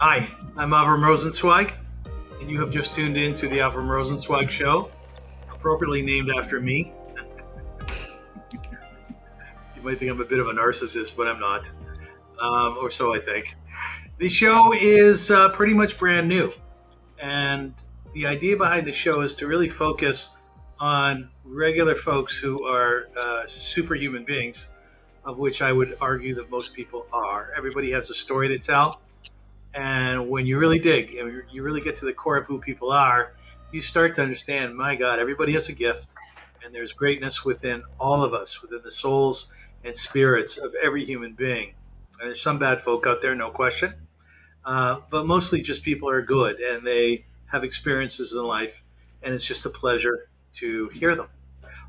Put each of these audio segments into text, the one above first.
Hi, I'm Avrum Rosensweig, and you have just tuned in to the Avrum Rosensweig Show, appropriately named after me. You might think I'm a bit of a narcissist, but I'm not, or so I think. The show is pretty much brand new, and the idea behind the show is to really focus on regular folks who are superhuman beings, of which I would argue that most people are. Everybody has a story to tell. And when you really dig and you really get to the core of who people are, you start to understand, my God, everybody has a gift. And there's greatness within all of us, within the souls and spirits of every human being. And there's some bad folk out there, no question. But mostly just people are good and they have experiences in life. And it's just a pleasure to hear them.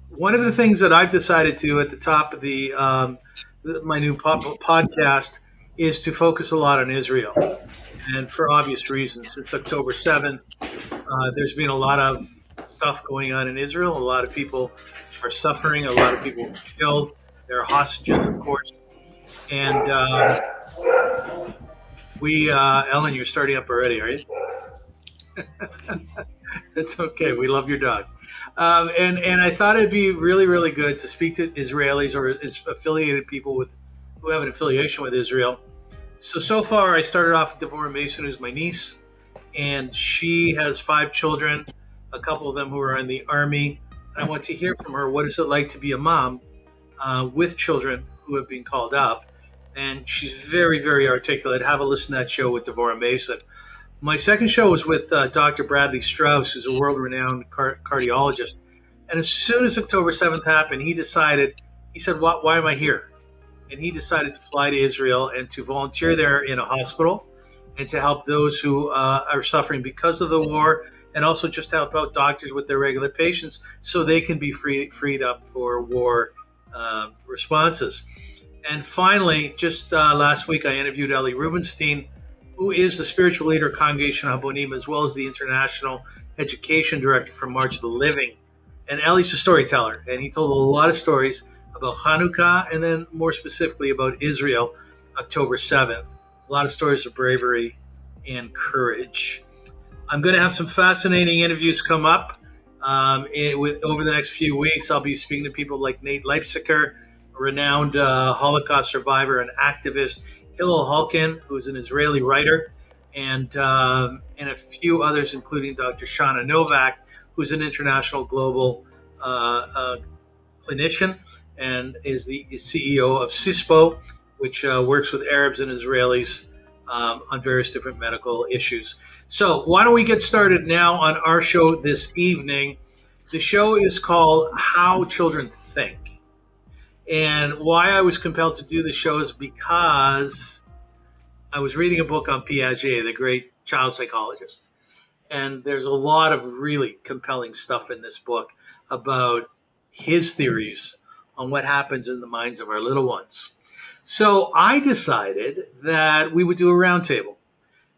One of the things that I've decided to at the top of my new podcast is to focus a lot on Israel. And for obvious reasons, since October 7th, there's been a lot of stuff going on in Israel. A lot of people are suffering. A lot of people were killed. There are hostages, of course. And Ellen, you're starting up already, are you? That's okay. We love your dog. And I thought it'd be really, really good to speak to Israelis or affiliated people who have an affiliation with Israel. So far, I started off with Devorah Mason, who's my niece, and she has 5 children, a couple of them who are in the Army. And I want to hear from her, what is it like to be a mom with children who have been called up? And she's very, very articulate. Have a listen to that show with Devorah Mason. My second show was with Dr. Bradley Strauss, who's a world-renowned cardiologist. And as soon as October 7th happened, he said, why am I here? And he decided to fly to Israel and to volunteer there in a hospital and to help those who are suffering because of the war, and also just to help out doctors with their regular patients so they can be freed up for war responses. And finally, just last week, I interviewed Eli Rubenstein, who is the spiritual leader of Congregation Habonim, as well as the international education director for March of the Living. And Eli's a storyteller, and he told a lot of stories about Hanukkah, and then more specifically about Israel, October 7th. A lot of stories of bravery and courage. I'm going to have some fascinating interviews come up over the next few weeks. I'll be speaking to people like Nate Leipziger, a renowned Holocaust survivor and activist, Hillel Halkin, who's an Israeli writer, and a few others, including Dr. Shana Novak, who's an international global clinician and is the CEO of CISPO, which works with Arabs and Israelis on various different medical issues. So why don't we get started now on our show this evening? The show is called How Children Think. And why I was compelled to do the show is because I was reading a book on Piaget, the great child psychologist. And there's a lot of really compelling stuff in this book about his theories on what happens in the minds of our little ones. So I decided that we would do a roundtable.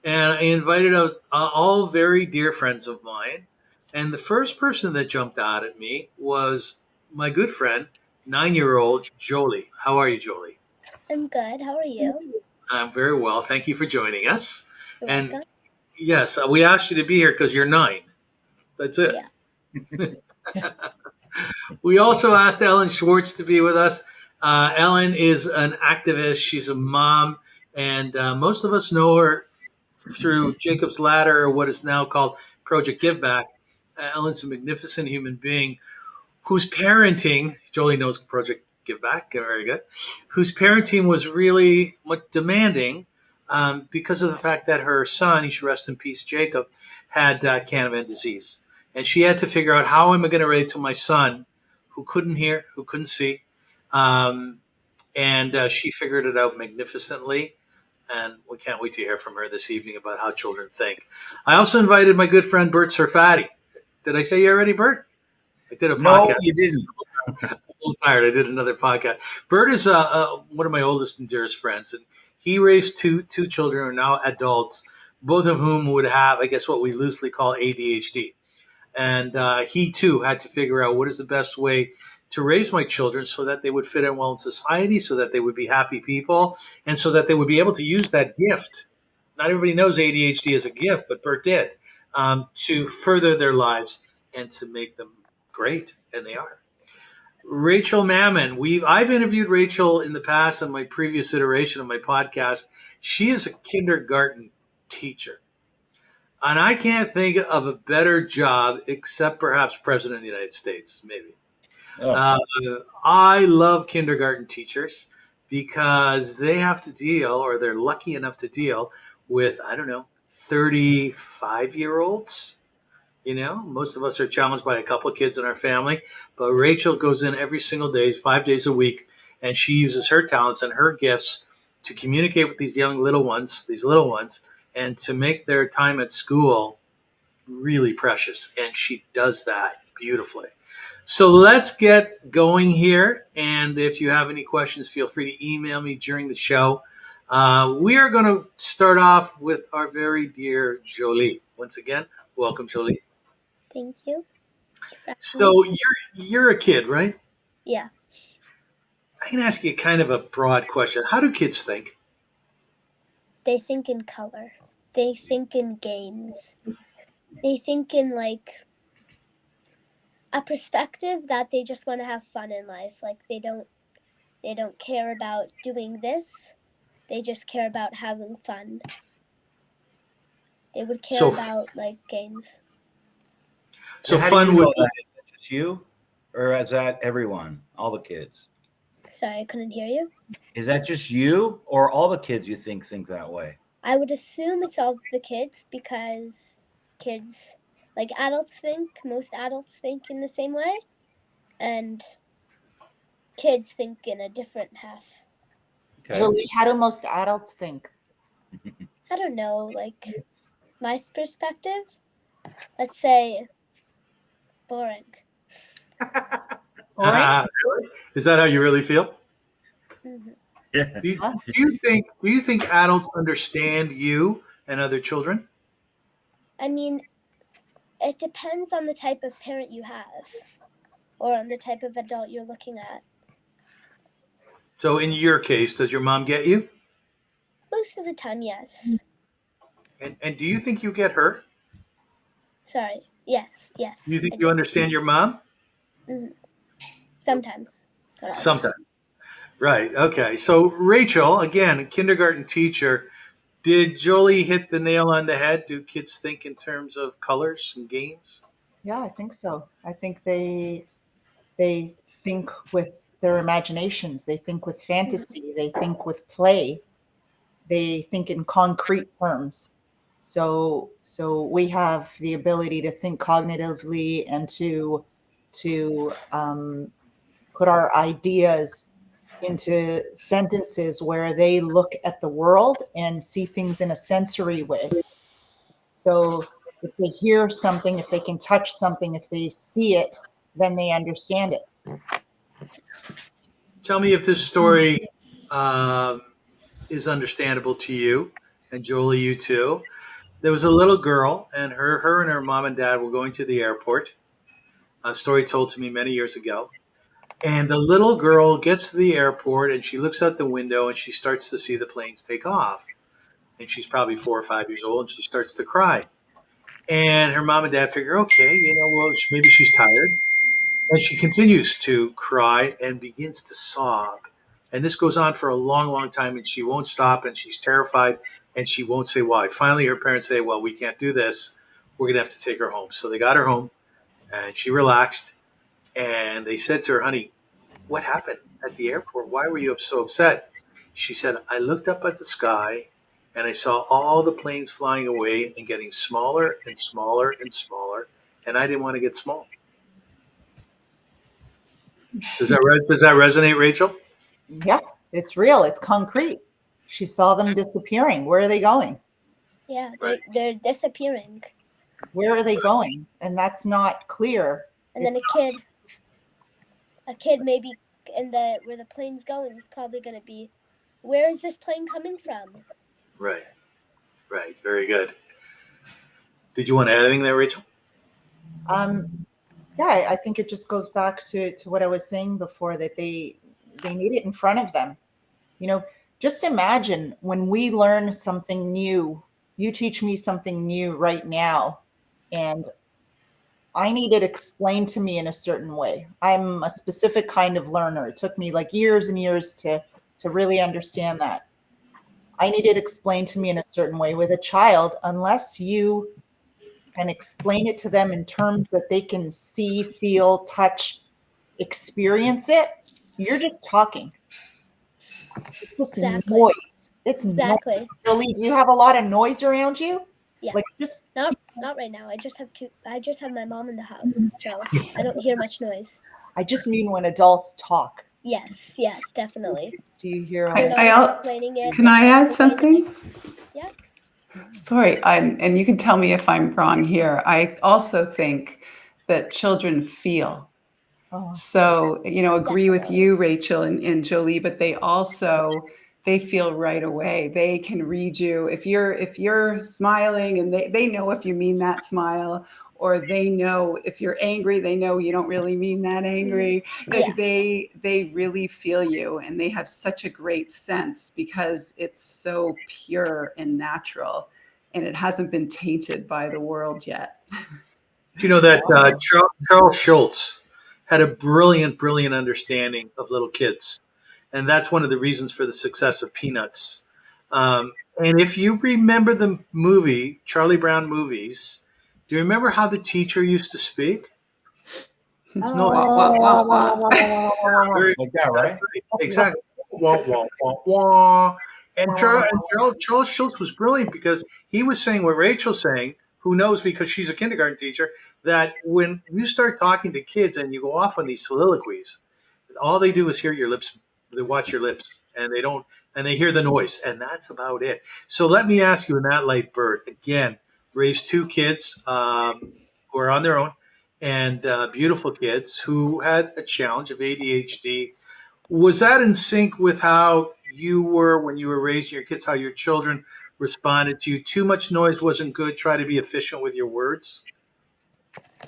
And I invited out all very dear friends of mine. And the first person that jumped out at me was my good friend, 9-year-old Jewry. How are you, Jewry? I'm good. How are you? I'm very well. Thank you for joining us. You're And welcome. yes, we asked you to be here because you're 9. That's it. Yeah. We also asked Ellen Schwartz to be with us. Ellen is an activist. She's a mom. And most of us know her through Jacob's Ladder, or what is now called Project Give Back. Ellen's a magnificent human being whose parenting, Jolie knows Project Give Back, very good, whose parenting was really demanding because of the fact that her son, he should rest in peace, Jacob, had Canavan disease. And she had to figure out, how am I going to relate to my son who couldn't hear, who couldn't see? And she figured it out magnificently. And we can't wait to hear from her this evening about how children think. I also invited my good friend, Bert Serfati. Did I say you already, Bert? I did a podcast. No, you didn't. I'm a little tired. I did another podcast. Bert is one of my oldest and dearest friends. And he raised two children who are now adults, both of whom would have, I guess, what we loosely call ADHD. And he, too, had to figure out what is the best way to raise my children so that they would fit in well in society, so that they would be happy people, and so that they would be able to use that gift not everybody knows ADHD is a gift, but Bert did, to further their lives and to make them great, and they are. Rachel Mammon, I've interviewed Rachel in the past on my previous iteration of my podcast. She is a kindergarten teacher. And I can't think of a better job except perhaps President of the United States, maybe. Oh. I love kindergarten teachers because they have to deal, or they're lucky enough to deal with, I don't know, 35-year-olds. Most of us are challenged by a couple of kids in our family, but Rachel goes in every single day, 5 days a week, and she uses her talents and her gifts to communicate with these little ones, and to make their time at school really precious. And she does that beautifully. So let's get going here. And if you have any questions, feel free to email me during the show. We are going to start off with our very dear Jolie. Once again, welcome, Jolie. Thank you. So you're a kid, right? Yeah. I can ask you kind of a broad question. How do kids think? They think in color. They think in games. They think in like a perspective that they just want to have fun in life. Like they don't care about doing this. They just care about having fun. They would care about like games. So how fun do you know would that? Is that just you, or is that everyone, all the kids? Sorry, I couldn't hear you. Is that just you, or all the kids you think that way? I would assume it's all the kids because kids, like most adults think in the same way, and kids think in a different half. Okay. Jolie, how do most adults think? I don't know, like my perspective, let's say boring. Is that how you really feel? Mm-hmm. Yeah. Do you think adults understand you and other children? I mean, it depends on the type of parent you have, or on the type of adult you're looking at. So in your case, does your mom get you? Most of the time, yes. And do you think you get her? Sorry. Yes. Do you think I you understand your mom? Mm-hmm. Sometimes. Sometimes. Right. Okay. So Rachel, again, a kindergarten teacher. Did Jolie hit the nail on the head? Do kids think in terms of colors and games? Yeah, I think so. I think they think with their imaginations. They think with fantasy. They think with play. They think in concrete terms. So we have the ability to think cognitively and to put our ideas into sentences where they look at the world and see things in a sensory way. So if they hear something, if they can touch something, if they see it, then they understand it. Tell me if this story is understandable to you, and Jolie, you too. There was a little girl, and her and her mom and dad were going to the airport. A story told to me many years ago. And the little girl gets to the airport, and she looks out the window, and she starts to see the planes take off. And she's probably 4 or 5 years old, and she starts to cry. And her mom and dad figure, okay, well, maybe she's tired. And she continues to cry and begins to sob. And this goes on for a long, long time, and she won't stop, and she's terrified, and she won't say why. Finally, her parents say, well, we can't do this. We're going to have to take her home. So they got her home, and she relaxed. And they said to her, honey, what happened at the airport? Why were you so upset? She said, I looked up at the sky, and I saw all the planes flying away and getting smaller and smaller and smaller, and I didn't want to get small. Does that resonate, Rachel? Yeah, it's real. It's concrete. She saw them disappearing. Where are they going? Yeah, Right. they're disappearing. Where are they going? And that's not clear. And then a kid maybe where the plane's going is probably going to be, where is this plane coming from? Right. Very good. Did you want to add anything there, Rachel? Yeah, I think it just goes back to what I was saying before, that they need it in front of them. just imagine when we learn something new, you teach me something new right now, and I need it explained to me in a certain way. I'm a specific kind of learner. It took me like years and years to really understand that. I need it explained to me in a certain way. With a child, unless you can explain it to them in terms that they can see, feel, touch, experience it, you're just talking. It's just Exactly. noise. It's noise. Exactly. Really, you have a lot of noise around you. Yeah. Like just Not right now. I just have my mom in the house, so I don't hear much noise. I just mean when adults talk. Yes, definitely. Do you hear? Explaining it. Can I add something? Yeah. Sorry, and you can tell me if I'm wrong here. I also think that children feel. Oh. So, agree with you, Rachel and Jolie, but they feel right away. They can read you. If you're smiling, and they know if you mean that smile, or they know if you're angry, they know you don't really mean that angry. Like they really feel you, and they have such a great sense because it's so pure and natural, and it hasn't been tainted by the world yet. Do you know that Charles Schultz had a brilliant understanding of little kids, and that's one of the reasons for the success of Peanuts. And if you remember the movie Charlie Brown movies, do you remember how the teacher used to speak? It's no Wah, wah, wah, wah. Like that, right? exactly. Wah, wah, wah, wah. And Charles Schultz was brilliant because he was saying what Rachel's saying. Who knows, because she's a kindergarten teacher, that when you start talking to kids and you go off on these soliloquies, all they do is hear your lips. They watch your lips, and they hear the noise, and that's about it. So let me ask you in that light, Bert, again, raised two kids who are on their own, and beautiful kids who had a challenge of ADHD. Was that in sync with how you were when you were raising your kids, how your children responded to you? Too much noise wasn't good. Try to be efficient with your words.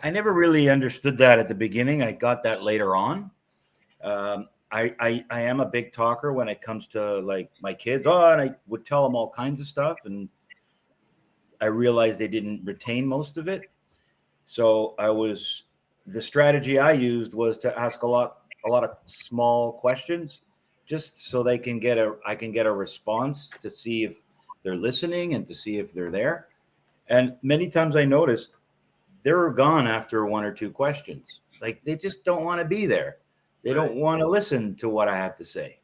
I never really understood that at the beginning. I got that later on. I am a big talker when it comes to like my kids. Oh, and I would tell them all kinds of stuff, and I realized they didn't retain most of it. So the strategy I used was to ask a lot of small questions, just so I can get a response to see if they're listening and to see if they're there. And many times I noticed they were gone after one or two questions. Like they just don't want to be there. They don't want to listen to what I have to say.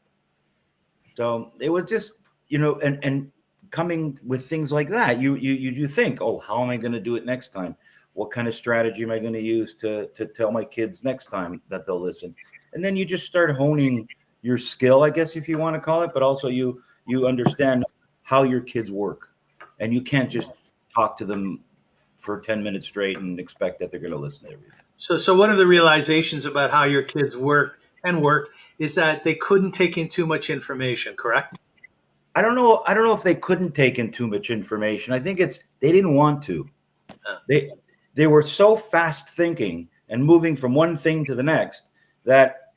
So it was just, and coming with things like that, you think, oh, how am I going to do it next time? What kind of strategy am I going to use to tell my kids next time that they'll listen? And then you just start honing your skill, I guess, if you want to call it, but also you understand how your kids work, and you can't just talk to them for 10 minutes straight and expect that they're going to listen to everything. So one of the realizations about how your kids work is that they couldn't take in too much information, correct? I don't know if they couldn't take in too much information. I think they didn't want to. They were so fast thinking and moving from one thing to the next that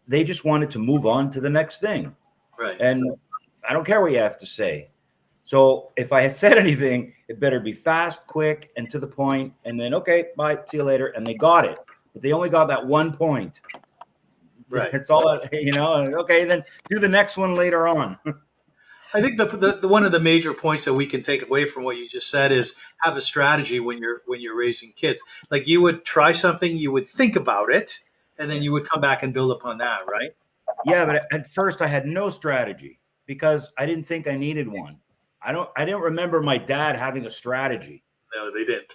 they just wanted to move on to the next thing. Right. And I don't care what you have to say. So if I had said anything, it better be fast, quick, and to the point. And then, okay, bye, see you later. And they got it. But they only got that one point. Right. It's all, okay, then do the next one later on. I think the one of the major points that we can take away from what you just said is have a strategy when you're raising kids. Like you would try something, you would think about it, and then you would come back and build upon that, right? Yeah, but at first I had no strategy because I didn't think I needed one. I didn't remember my dad having a strategy. No, they didn't.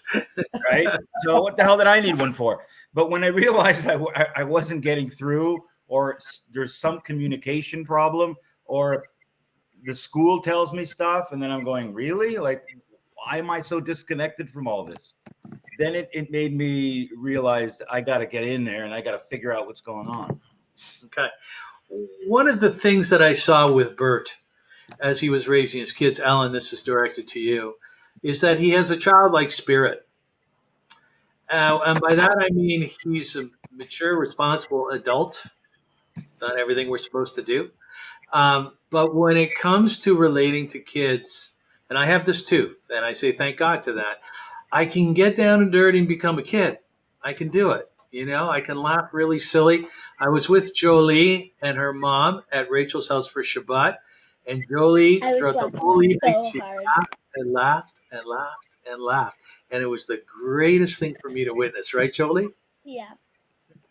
Right? So what the hell did I need one for? But when I realized I wasn't getting through, or there's some communication problem, or the school tells me stuff, and then I'm going, really? Like, why am I so disconnected from all this? Then it made me realize I got to get in there and I got to figure out what's going on. Okay. One of the things that I saw with Bert as he was raising his kids, Ellen, this is directed to you, is that he has a childlike spirit. And by that, I mean he's a mature, responsible adult, done everything we're supposed to do. But when it comes to relating to kids, and I have this too, and I say thank God to that, I can get down and dirty and become a kid. I can do it. I can laugh really silly. I was with Jolie and her mom at Rachel's house for Shabbat, and Jolie, I was throughout the laughing whole evening, so she hard. laughed and laughed and laughed and laughed. And it was the greatest thing for me to witness, right, Jolie? Yeah.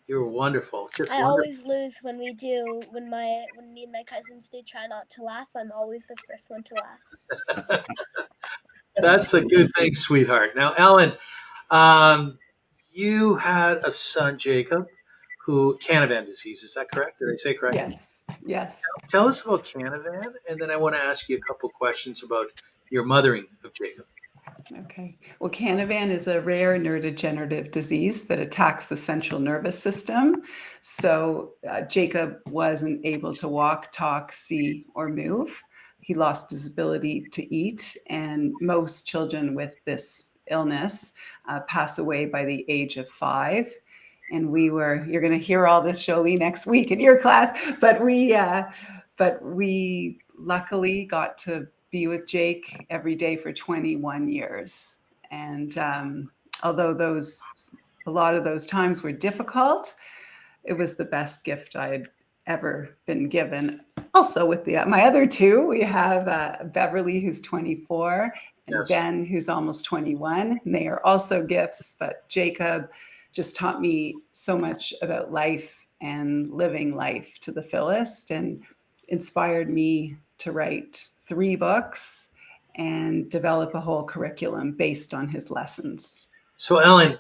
You were wonderful. Just I wonderful. always lose when we do when me and my cousins do try not to laugh. I'm always the first one to laugh. That's a good thing, sweetheart. Now, Ellen, um, you had a son, Jacob, who Canavan disease. Is that correct? Did I say correct? Yes. Yes. Tell us about Canavan, and then I want to ask you a couple questions about your mothering of Jacob. Okay. Well, Canavan is a rare neurodegenerative disease that attacks the central nervous system. So Jacob wasn't able to walk, talk, see, or move. He lost his ability to eat, and most children with this illness pass away by the age of 5. And you're going to hear all this, Jolie, next week in your class. But we luckily got to be with Jake every day for 21 years. And although a lot of those times were difficult, it was the best gift I had ever been given. Also with my other two, we have Beverly, who's 24, and Yes. Ben, who's almost 21. And they are also gifts, but Jacob just taught me so much about life and living life to the fullest, and inspired me to write 3 books and develop a whole curriculum based on his lessons. So, Ellen,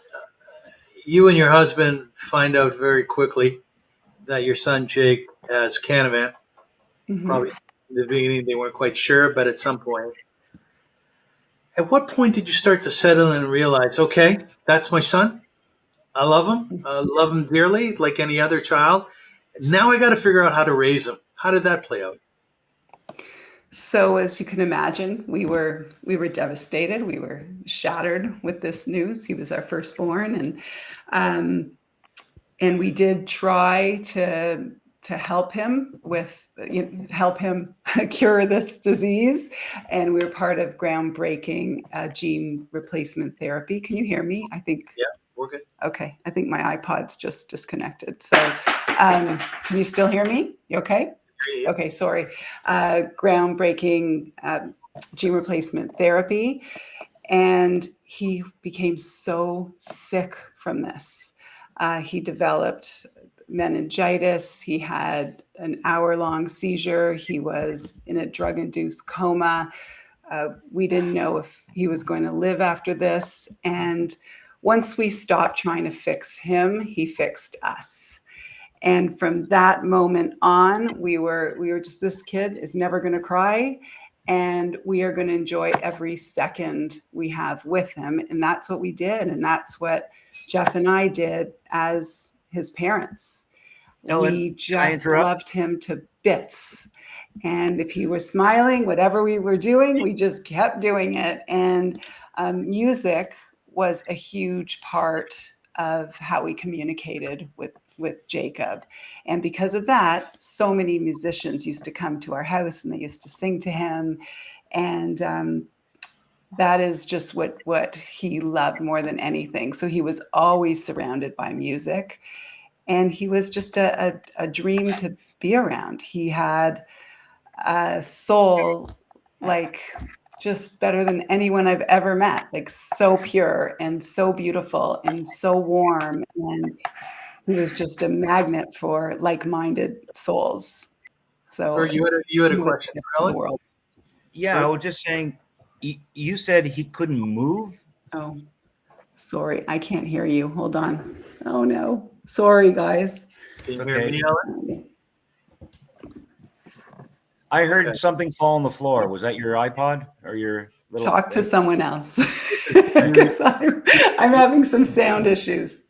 you and your husband find out very quickly that your son Jake has Canavan. Mm-hmm. Probably in the beginning they weren't quite sure, but at some point. At what point did you start to settle in and realize, okay, that's my son. I love him. I love him dearly, like any other child. Now I got to figure out how to raise him. How did that play out? So, as you can imagine, we were devastated. We were shattered with this news. He was our firstborn, and we did try to help him help him cure this disease. And we were part of groundbreaking gene replacement therapy. Can you hear me? I think. Yeah, we're good. Okay, I think my iPod's just disconnected. So, can you still hear me? You okay? Yeah. Okay, sorry. Groundbreaking gene replacement therapy. And he became so sick from this. He developed meningitis. He had an hour-long seizure. He was in a drug-induced coma. We didn't know if he was going to live after this. And once we stopped trying to fix him, he fixed us. And from that moment on, we were just, this kid is never going to cry, and we are going to enjoy every second we have with him. And that's what we did. And that's what Jeff and I did as his parents. Ellen, we can I just interrupt? loved him to bits. And if he was smiling, whatever we were doing, we just kept doing it. And music was a huge part of how we communicated with Jacob. And because of that, so many musicians used to come to our house and they used to sing to him. And that is just what he loved more than anything. So he was always surrounded by music. And he was just a dream to be around. He had a soul like just better than anyone I've ever met, like so pure and so beautiful and so warm. And he was just a magnet for like-minded souls. So Bert, you had a he was question the for best in Ellen? the world. Yeah, I was just saying, you said he couldn't move? Oh, sorry, I can't hear you. Hold on. Oh no, sorry guys. Can you It's hear okay. me, Ellen? I heard Okay. something fall on the floor. Was that your iPod or your little Talk to thing? someone else because I'm having some sound issues.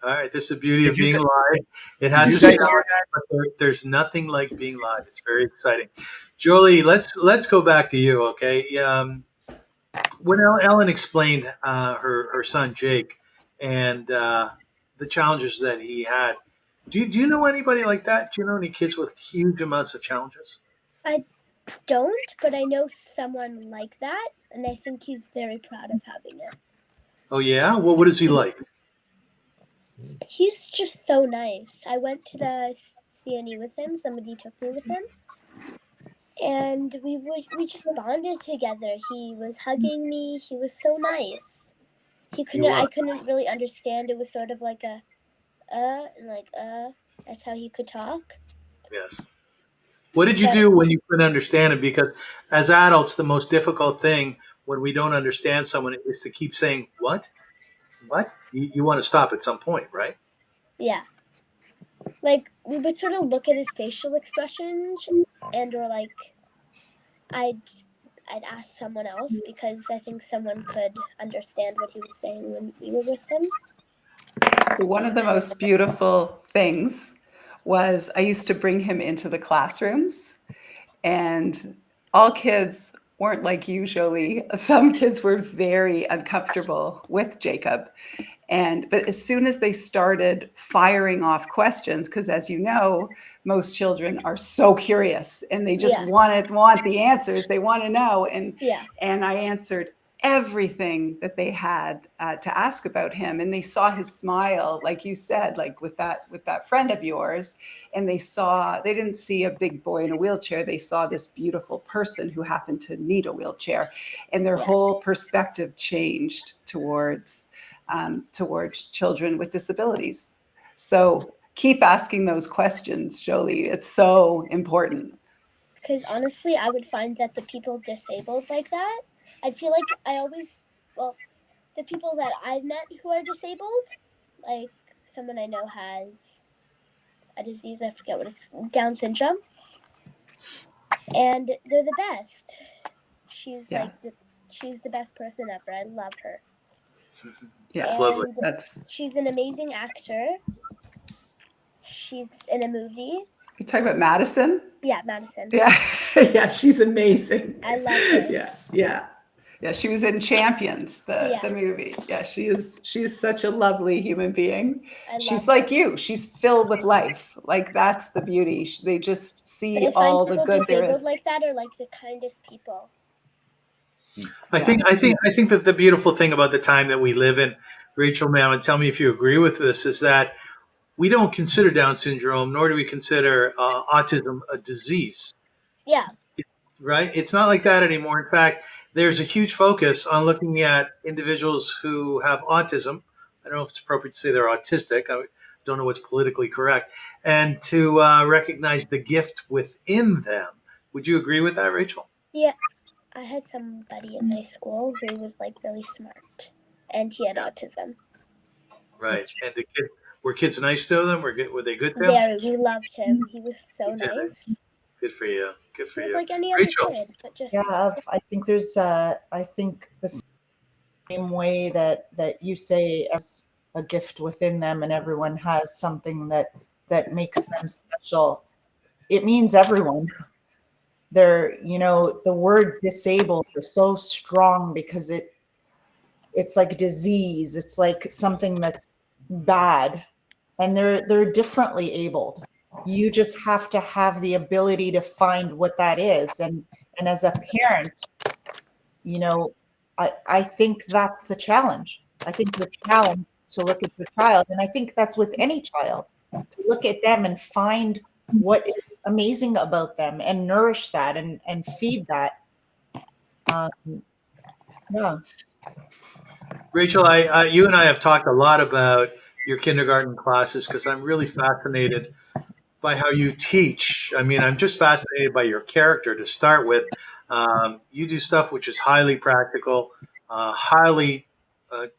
All right. This is the beauty Did of you being gu- live. It has Did you to guys sound, hear that? but there's nothing like being live. It's very exciting. Jolie, let's go back to you, okay? When Ellen explained her son Jake and the challenges that he had, do you know anybody like that? Do you know any kids with huge amounts of challenges? I don't, but I know someone like that, and I think he's very proud of having it. Oh yeah? Well, what is he like? He's just so nice. I went to the CNE with him. Somebody took me with him, and we just bonded together. He was hugging me. He was so nice. I couldn't really understand. It was sort of like a and like That's how he could talk. Yes. What did you do when you couldn't understand it? Because as adults, the most difficult thing when we don't understand someone is to keep saying, what? What? You want to stop at some point, right? Yeah. Like, we would sort of look at his facial expressions, and or like, I'd ask someone else, because I think someone could understand what he was saying when we were with him. One of the most beautiful things was I used to bring him into the classrooms, and all kids weren't like you, Jolie. Some kids were very uncomfortable with Jacob. But as soon as they started firing off questions, because as you know, most children are so curious and they just want the answers. They want to know. And I answered everything that they had to ask about him. And they saw his smile, like you said, like with that friend of yours. And they didn't see a big boy in a wheelchair. They saw this beautiful person who happened to need a wheelchair. And their whole perspective changed towards children with disabilities. So keep asking those questions, Jolie. It's so important. Because honestly, I would find that the people disabled like that, I'd feel like the people that I've met who are disabled, like someone I know has a disease, I forget what it's, Down syndrome, and they're the best. She's she's the best person ever. I love her. Yeah, that's lovely. She's an amazing actor. She's in a movie. You're talking about Madison? Yeah, Madison. Yeah, yeah, she's amazing. I love her. Yeah. She was in Champions, the movie. Yeah, she's such a lovely human being. She's like you. She's filled with life. Like, that's the beauty. They just see all the good there is. Like that are like the kindest people. I think that the beautiful thing about the time that we live in, Rachel, ma'am, and tell me if you agree with this, is that we don't consider Down syndrome, nor do we consider autism a disease. Yeah. Right? It's not like that anymore. In fact, there's a huge focus on looking at individuals who have autism. I don't know if it's appropriate to say they're autistic. I don't know what's politically correct. And to recognize the gift within them. Would you agree with that, Rachel? Yeah. I had somebody in my school who was like really smart, and he had autism. Right. And were kids nice to them? Were they good to him? Very. We loved him. He was so nice. Good for you. Good for you. He was like any other kid, but just I think there's I think the same way that you say as a gift within them, and everyone has something that makes them special. It means everyone. The word disabled is so strong because it's like disease. It's like something that's bad, and they're differently abled. You just have to have the ability to find what that is. And as a parent, I think that's the challenge. I think the challenge is to look at your child, and I think that's with any child, to look at them and find what is amazing about them and nourish that and feed that. Rachel, you and I have talked a lot about your kindergarten classes because I'm really fascinated by how you teach. I mean, I'm just fascinated by your character to start with. You do stuff which is highly practical, highly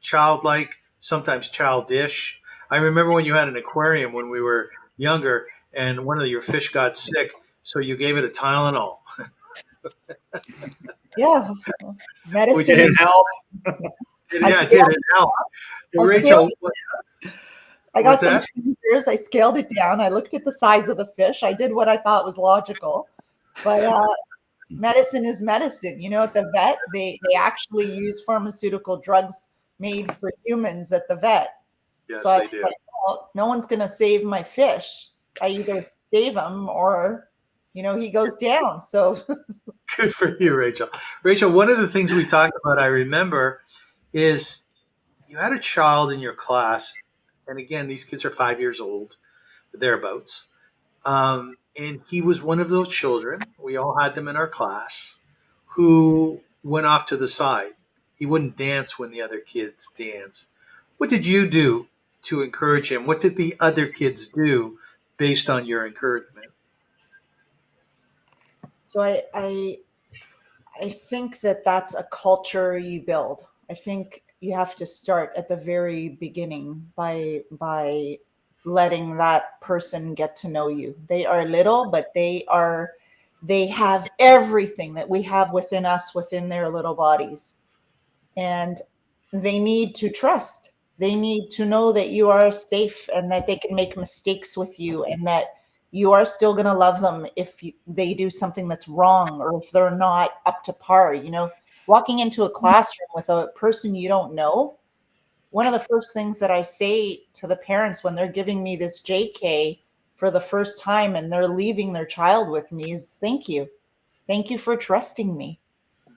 childlike, sometimes childish. I remember when you had an aquarium when we were younger, and one of your fish got sick, so you gave it a Tylenol. Yeah, medicine. Which didn't help. It didn't help. Rachel, I got some tweezers. I scaled it down. I looked at the size of the fish. I did what I thought was logical. But medicine is medicine. At the vet, they actually use pharmaceutical drugs made for humans at the vet. Yes, so they do. Like, no one's going to save my fish. I either save them or he goes down. So Good for you, Rachel. Rachel, one of the things we talked about, I remember, is you had a child in your class, and again, these kids are 5 years old, thereabouts. And he was one of those children, we all had them in our class, who went off to the side. He wouldn't dance when the other kids danced. What did you do to encourage him? What did the other kids do based on your encouragement? So I think that that's a culture you build. I think you have to start at the very beginning by letting that person get to know you. They are little, but they have everything that we have within us, within their little bodies. And they need to trust. They need to know that you are safe and that they can make mistakes with you, and that you are still going to love them if they do something that's wrong, or if they're not up to par. Walking into a classroom with a person you don't know, one of the first things that I say to the parents when they're giving me this JK for the first time and they're leaving their child with me is thank you. Thank you for trusting me.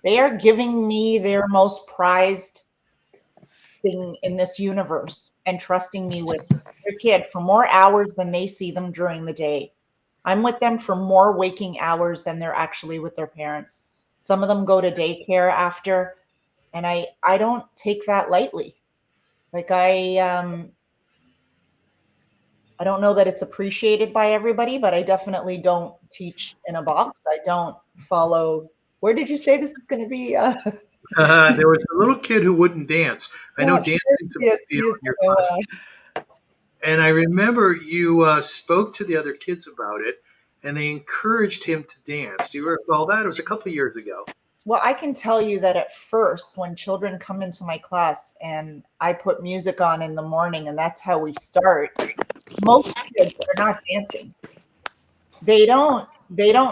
They are giving me their most prized thing in this universe and trusting me with their kid for more hours than they see them during the day. I'm with them for more waking hours than they're actually with their parents. Some of them go to daycare after, and I don't take that lightly. Like I don't know that it's appreciated by everybody, but I definitely don't teach in a box. I don't follow. Where did you say this is going to be? There was a little kid who wouldn't dance. I know dancing is a big deal in your class. And I remember you spoke to the other kids about it, and they encouraged him to dance. Do you recall that? It was a couple of years ago. Well, I can tell you that at first, when children come into my class and I put music on in the morning, and that's how we start, most kids are not dancing. They don't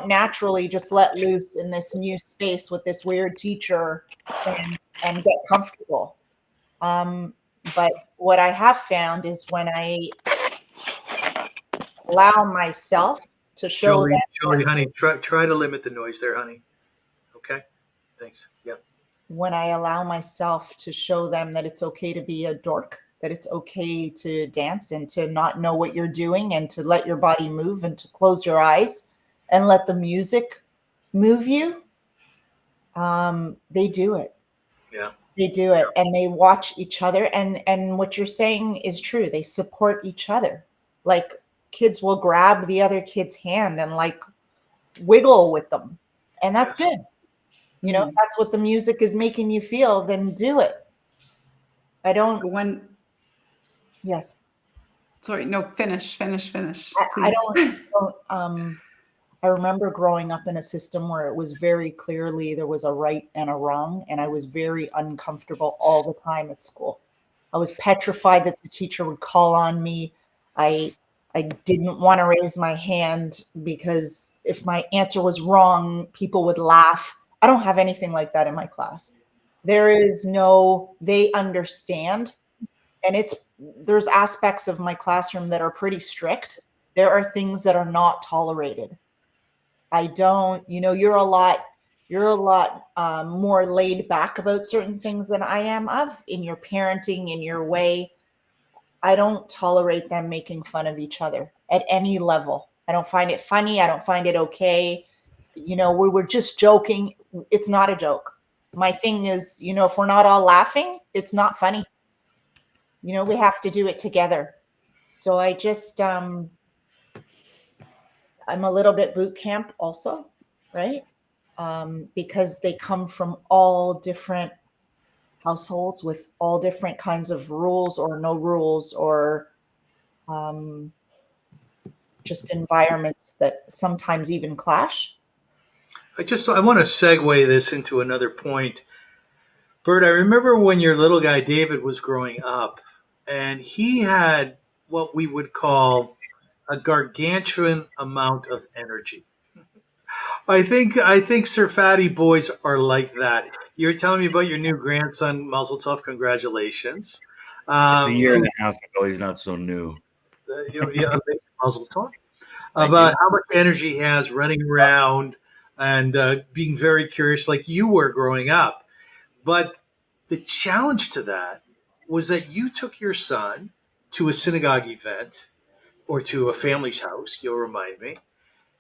naturally just let loose in this new space with this weird teacher and get comfortable. But what I have found is when I allow myself to show Jewry, them, honey, try to limit the noise there, honey. Okay? Thanks. Yep. when I allow myself to show them that it's okay to be a dork, that it's okay to dance and to not know what you're doing and to let your body move and to close your eyes and let the music move you, they do it. Yeah. They do it, and they watch each other. And what you're saying is true. They support each other. Like kids will grab the other kid's hand and like wiggle with them, and that's Yes. good. If that's what the music is making you feel, then do it. I don't. Yes. Sorry, no, finish, I please. don't. I remember growing up in a system where it was very clearly there was a right and a wrong, and I was very uncomfortable all the time at school. I was petrified that the teacher would call on me. I I didn't want to raise my hand because if my answer was wrong, people would laugh. I don't have anything like that in my class. There is no, they understand. And there's aspects of my classroom that are pretty strict. There are things that are not tolerated. I don't, you're a lot more laid back about certain things than I am in your parenting, in your way. I don't tolerate them making fun of each other at any level. I don't find it funny. I don't find it okay. We were just joking. It's not a joke. My thing is, if we're not all laughing, it's not funny. We have to do it together. So I'm a little bit boot camp also, right? Because they come from all different households with all different kinds of rules or no rules or just environments that sometimes even clash. I want to segue this into another point. Bert, I remember when your little guy David was growing up, and he had what we would call a gargantuan amount of energy. I think Sir Fatty boys are like that. You're telling me about your new grandson, Mazel Tov. Congratulations. It's a year and a half ago. He's not so new. Yeah, Mazel Tov. Thank about you. how much energy he has running around and being very curious, like you were growing up. But the challenge to that was that you took your son to a synagogue event or to a family's house. You'll remind me.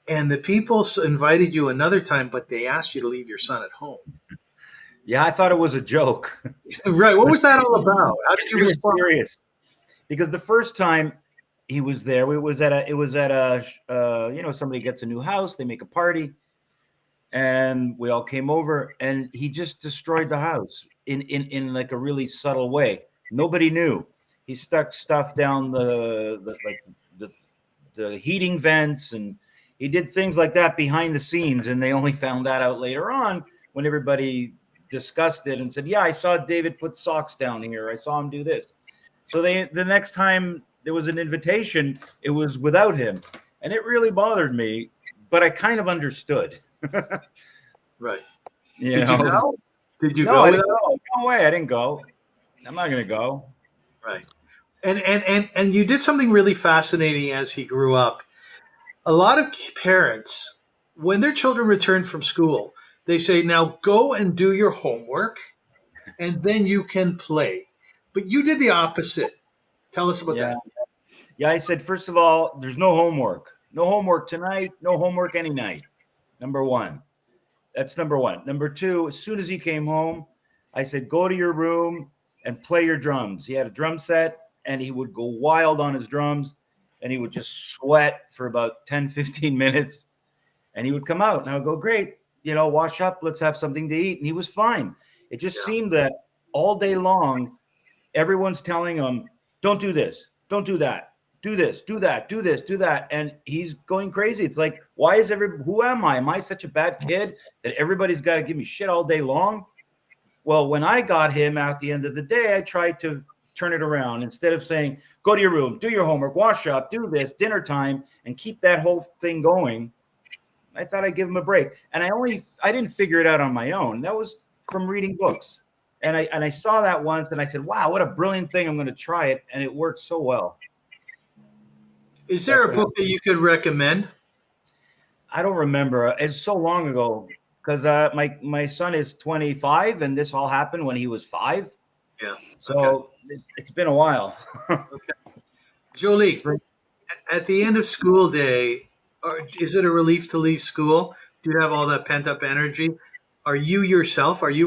And the people invited you another time, but they asked you to leave your son at home. Yeah, I thought it was a joke. Right. What was that all about? How did you They were respond? serious because the first time he was there, it was at a somebody gets a new house, they make a party, and we all came over, and he just destroyed the house in like a really subtle way. Nobody knew. He stuck stuff down the heating vents, and he did things like that behind the scenes, and they only found that out later on when everybody discussed it and said, yeah, I saw David put socks down here, I saw him do this. So the next time there was an invitation, it was without him, and it really bothered me, but I kind of understood. Right. You Did you know? go? Did you No, go I with didn't that? go. No way, I didn't go. I'm not gonna go. Right. And you did something really fascinating as he grew up. A lot of parents, when their children return from school, they say, now go and do your homework and then you can play. But you did the opposite. Tell us about Yeah. that. Yeah, I said, first of all, there's no homework. No homework tonight, no homework any night. Number one. That's number one. Number two, as soon as he came home, I said, go to your room and play your drums. He had a drum set, and he would go wild on his drums, and he would just sweat for about 10, 15 minutes. And he would come out, and I would go, great, wash up, let's have something to eat. And he was fine. It just seemed that all day long, everyone's telling him, don't do this, don't do that. Do this, do that, do this, do that. And he's going crazy. It's like, who am I? Am I such a bad kid that everybody's got to give me shit all day long? Well, when I got him at the end of the day, I tried to turn it around. Instead of saying, go to your room, do your homework, wash up, do this, dinner time, and keep that whole thing going, I thought I'd give him a break. And I didn't figure it out on my own. That was from reading books. And I saw that once, and I said, wow, what a brilliant thing. I'm going to try it. And it worked so well. Is there a book that you could recommend? I don't remember. It's so long ago because my son is 25, and this all happened when he was 5. Yeah. So it's been a while. Okay. Jolie, at the end of school day, is it a relief to leave school? Do you have all that pent up energy? Are you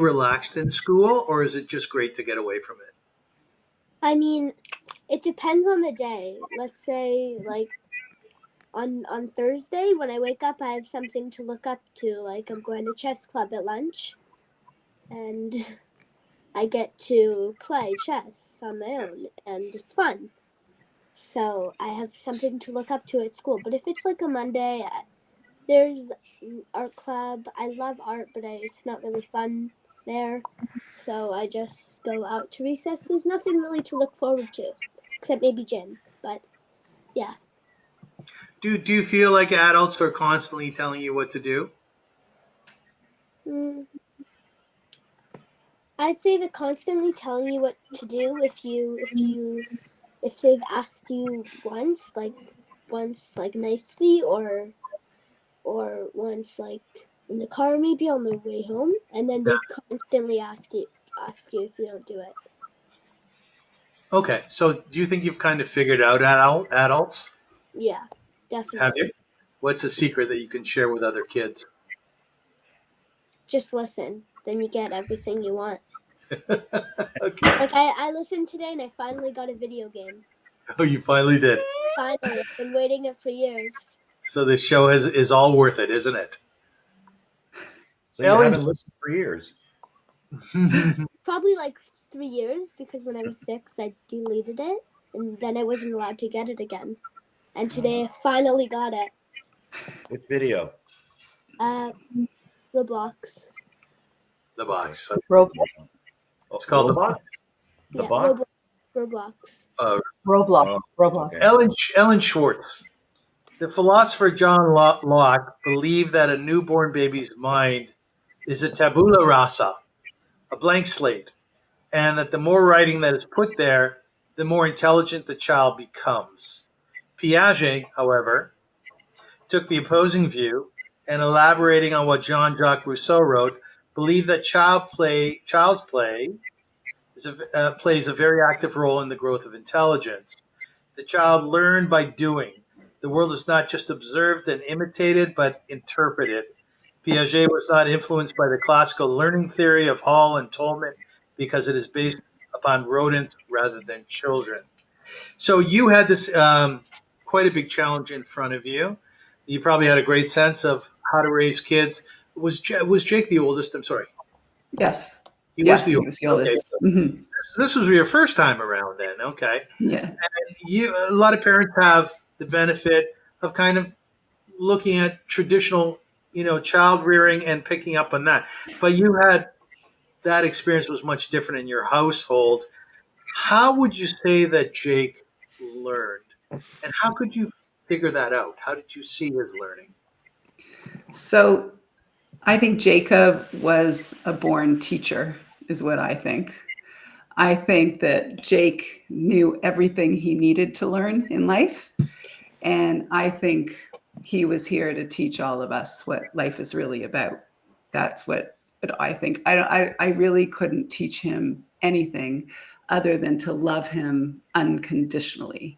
relaxed in school, or is it just great to get away from it? I mean, it depends on the day. Let's say, like, on Thursday, when I wake up, I have something to look up to. Like, I'm going to chess club at lunch, and I get to play chess on my own, and it's fun. So I have something to look up to at school. But if it's like a Monday, there's art club. I love art, but it's not really fun there. So I just go out to recess. There's nothing really to look forward to, except maybe gym. But yeah. Do you feel like adults are constantly telling you what to do? I'd say they're constantly telling you what to do if they've asked you once nicely, or once like in the car, maybe on their way home, and then they constantly ask you if you don't do it. Okay, so do you think you've kind of figured out adults? Yeah, definitely. Have you? What's a secret that you can share with other kids? Just listen, then you get everything you want. Okay. Like I listened today, and I finally got a video game. Oh, you finally did. Finally, I've been waiting it for years. So this show is all worth it, isn't it? So you haven't listened for years. Probably like 3 years, because when I was 6, I deleted it, and then I wasn't allowed to get it again. And today I finally got it. Which video? Roblox. The box. Roblox. It's called Roblox? The Yeah, box? Roblox. Roblox. Roblox. Okay. Ellen Schwartz. The philosopher John Locke believed that a newborn baby's mind is a tabula rasa, a blank slate, and that the more writing that is put there, the more intelligent the child becomes. Piaget, however, took the opposing view and, elaborating on what Jean-Jacques Rousseau wrote, believed that child's play plays a very active role in the growth of intelligence. The child learned by doing. The world is not just observed and imitated, but interpreted. Piaget was not influenced by the classical learning theory of Hall and Tolman because it is based upon rodents rather than children. So you had this quite a big challenge in front of you. You probably had a great sense of how to raise kids. Was Jake the oldest? I'm sorry. Yes. He yes, was he was the oldest. Okay. Mm-hmm. This was your first time around then. Okay. Yeah. A lot of parents have the benefit of kind of looking at traditional, child rearing and picking up on that. But you had that experience was much different in your household. How would you say that Jake learned? And how could you figure that out? How did you see his learning? So I think Jacob was a born teacher, is what I think. I think that Jake knew everything he needed to learn in life. And I think he was here to teach all of us what life is really about. That's what I think. I really couldn't teach him anything other than to love him unconditionally.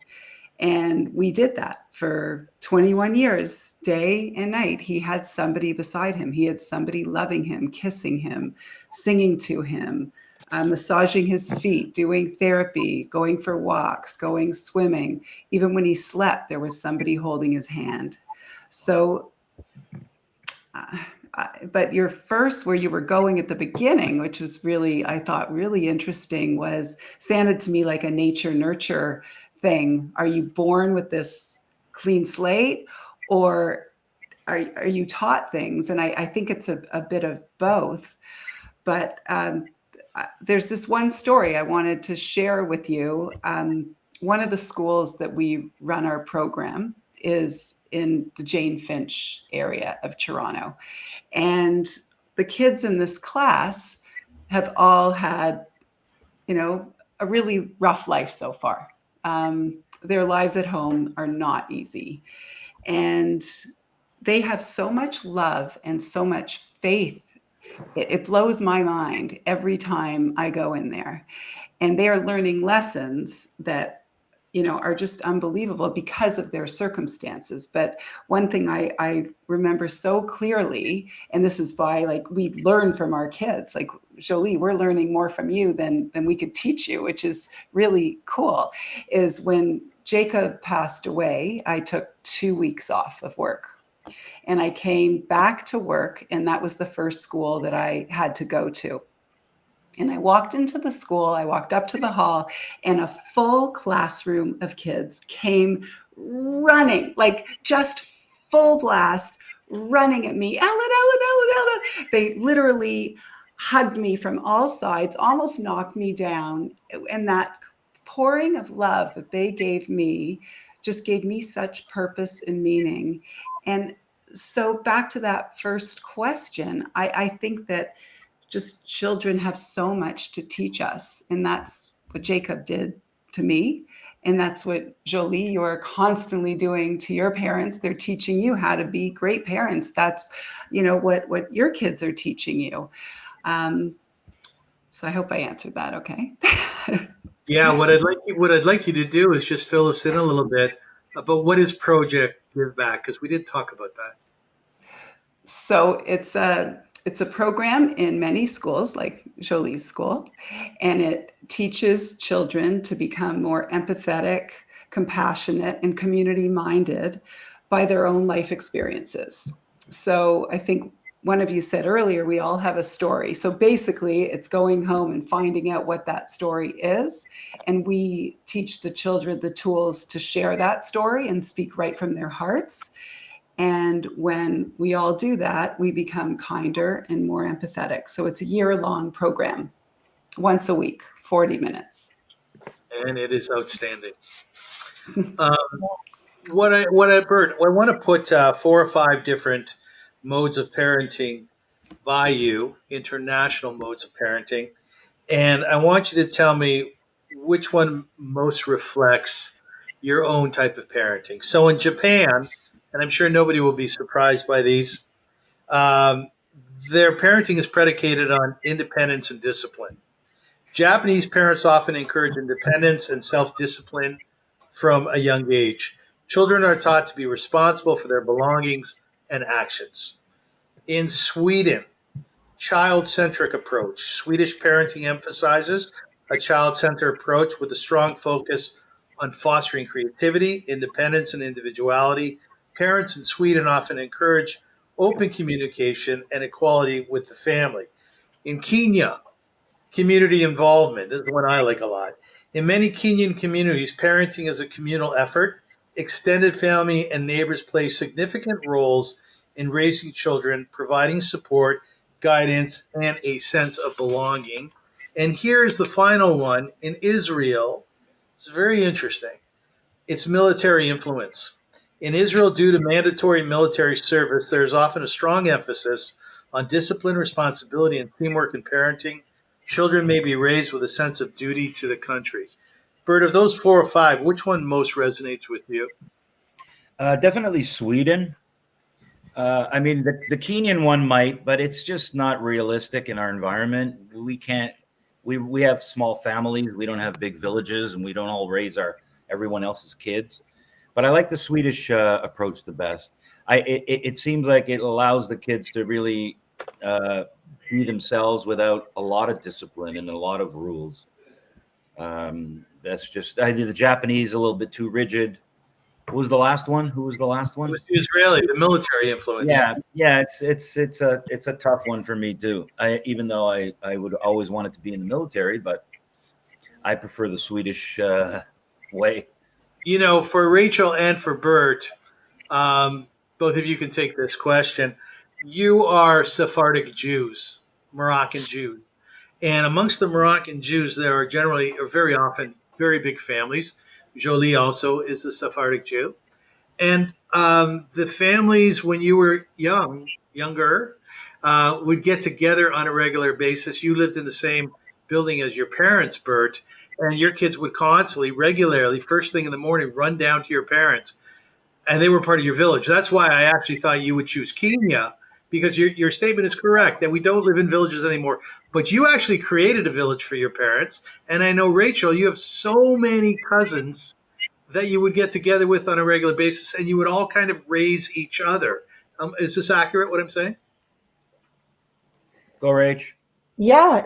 And we did that for 21 years, day and night. He had somebody beside him. He had somebody loving him, kissing him, singing to him, massaging his feet, doing therapy, going for walks, going swimming. Even when he slept, there was somebody holding his hand. So, but your first, where you were going at the beginning, which was really, I thought, really interesting, was sounded to me like a nature nurture thing. Are you born with this clean slate, or are you taught things? And I think it's a bit of both. But there's this one story I wanted to share with you. One of the schools that we run our program is in the Jane Finch area of Toronto. And the kids in this class have all had, a really rough life so far. Their lives at home are not easy. And they have so much love and so much faith. It blows my mind every time I go in there. And they are learning lessons that, are just unbelievable because of their circumstances. But one thing I remember so clearly, and this is by we learn from our kids, Jolie, we're learning more from you than we could teach you, which is really cool, is when Jacob passed away, I took 2 weeks off of work. And I came back to work, and that was the first school that I had to go to. And I walked into the school, I walked up to the hall, and a full classroom of kids came running, just full blast, running at me. Ellen, Ellen, Ellen, Ellen. They literally hugged me from all sides, almost knocked me down. And that pouring of love that they gave me just gave me such purpose and meaning. And so back to that first question, I think that just children have so much to teach us. And that's what Jacob did to me. And that's what, Jolie, you're constantly doing to your parents. They're teaching you how to be great parents. That's, what your kids are teaching you. So I hope I answered that okay. Yeah, what I'd like you to do is just fill us in a little bit about what is Project Give Back, because we did talk about that. So it's a program in many schools, like Jolie's school, and it teaches children to become more empathetic, compassionate, and community-minded by their own life experiences. So I think one of you said earlier, we all have a story. So basically, it's going home and finding out what that story is. And we teach the children the tools to share that story and speak right from their hearts. And when we all do that, we become kinder and more empathetic. So it's a year-long program, once a week, 40 minutes. And it is outstanding. Bert, I want to put 4 or 5 different modes of parenting by you, international modes of parenting. And I want you to tell me which one most reflects your own type of parenting. So in Japan, and I'm sure nobody will be surprised by these. Um, their parenting is predicated on independence and discipline. Japanese parents often encourage independence and self discipline from a young age. Children are taught to be responsible for their belongings and actions. In Sweden, child centric approach. Swedish parenting emphasizes a child centered approach with a strong focus on fostering creativity, independence, and individuality. Parents in Sweden often encourage open communication and equality with the family. In Kenya, community involvement. This is one I like a lot. In many Kenyan communities, parenting is a communal effort. Extended family and neighbors play significant roles in raising children, providing support, guidance, and a sense of belonging. And here's the final one in Israel. It's very interesting. It's military influence. In Israel, due to mandatory military service, there is often a strong emphasis on discipline, responsibility, and teamwork in parenting. Children may be raised with a sense of duty to the country. Bert, of those 4 or 5, which one most resonates with you? Definitely Sweden. I mean, the Kenyan one might, but it's just not realistic in our environment. We can't. We have small families. We don't have big villages, and we don't all raise everyone else's kids. But I like the Swedish approach the best. It seems like it allows the kids to really be themselves without a lot of discipline and a lot of rules. That's just the Japanese a little bit too rigid. Who was the last one? It was the Israeli, the military influence. Yeah. It's a tough one for me too. Even though I would always want it to be in the military, but I prefer the Swedish way. You know, for Rachel and for Bert, both of you can take this question. You are Sephardic Jews, Moroccan Jews. And amongst the Moroccan Jews, there are generally, or very often, very big families. Jolie also is a Sephardic Jew. And the families, when you were younger, would get together on a regular basis. You lived in the same building as your parents, Bert, and your kids would constantly, regularly, first thing in the morning, run down to your parents. And they were part of your village. That's why I actually thought you would choose Kenya, because your statement is correct that we don't live in villages anymore. But you actually created a village for your parents. And I know, Rachel, you have so many cousins that you would get together with on a regular basis, and you would all kind of raise each other. Is this accurate, what I'm saying? Go, Rach. Yeah,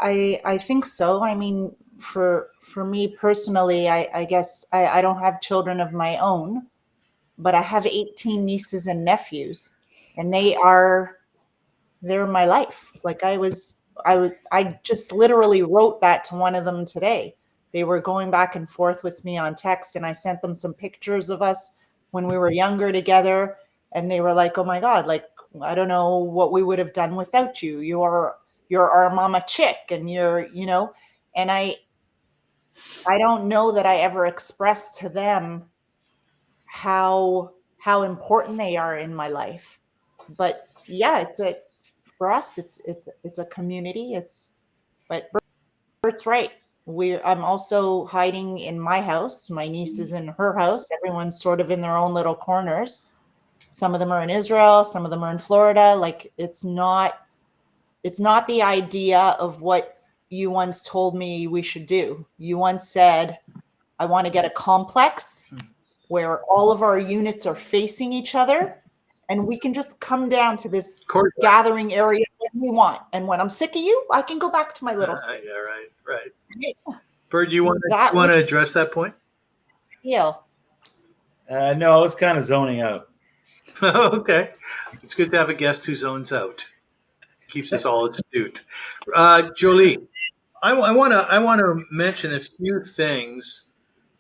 I think so. I mean, for me personally, I guess I don't have children of my own, but I have 18 nieces and nephews, and they're my life. Like I just literally wrote that to one of them today. They were going back and forth with me on text, and I sent them some pictures of us when we were younger together, and they were like, "Oh my God, like I don't know what we would have done without you. You're our mama chick, and and I don't know that I ever expressed to them how important they are in my life. But yeah, for us, it's a community. But Bert's right. I'm also hiding in my house. My niece is in her house. Everyone's sort of in their own little corners. Some of them are in Israel. Some of them are in Florida. Like it's not the idea of what you once told me we should do. You once said, I want to get a complex where all of our units are facing each other, and we can just come down to this gathering area when we want. And when I'm sick of you, I can go back to my little space. Yeah, right. Bert, do you want to address that point? Yeah. No, I was kind of zoning out. Okay. It's good to have a guest who zones out. Keeps us all astute. Jolie, I want to mention a few things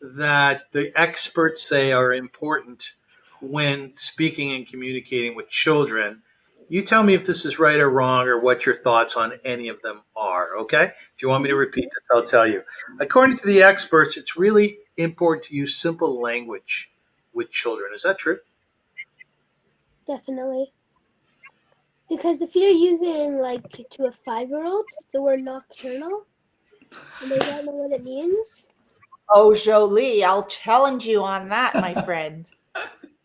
that the experts say are important when speaking and communicating with children. You tell me if this is right or wrong, or what your thoughts on any of them are, okay? If you want me to repeat this, I'll tell you. According to the experts, it's really important to use simple language with children. Is that true? Definitely. Because if you're using, like, to a 5-year-old, the word nocturnal, and they don't know what it means. Oh, Jolie, I'll challenge you on that, my friend.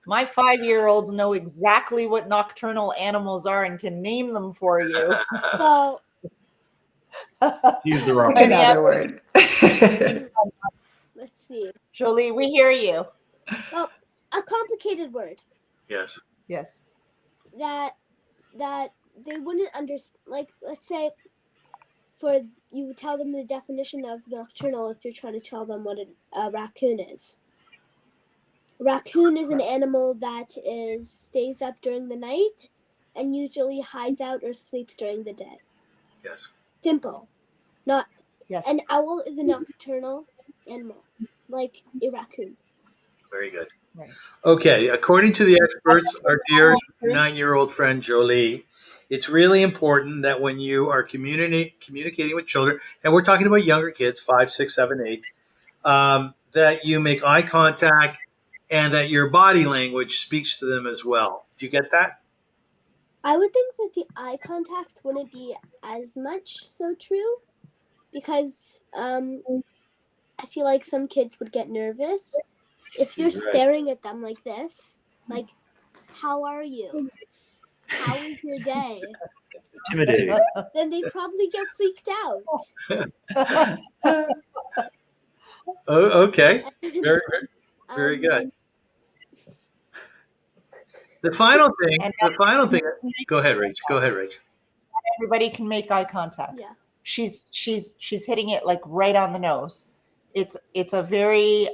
My 5-year-olds know exactly what nocturnal animals are and can name them for you. Well, Use the wrong Any Another other- word. let's see. Jolie, we hear you. Well, a complicated word Yes. Yes. that they wouldn't understand. Like, let's say, for you tell them the definition of nocturnal if you're trying to tell them what a raccoon is. A raccoon is an animal that stays up during the night and usually hides out or sleeps during the day. Yes. Simple. Not. Yes. An owl is a nocturnal animal, like a raccoon. Very good. Right. Okay. According to the experts, our dear 9-year-old friend Jolie, it's really important that when you are communicating with children, and we're talking about younger kids, 5, 6, 7, 8, that you make eye contact and that your body language speaks to them as well. Do you get that? I would think that the eye contact wouldn't be as much so true because I feel like some kids would get nervous if you're Right. staring at them like this. Like, how are you? How was your day? Intimidating. Then they probably get freaked out. Oh, okay. Very, very Um, good. The final thing. Go ahead, Rach. Go ahead, Rach. Everybody can make eye contact. Yeah. She's hitting it like right on the nose. It's a very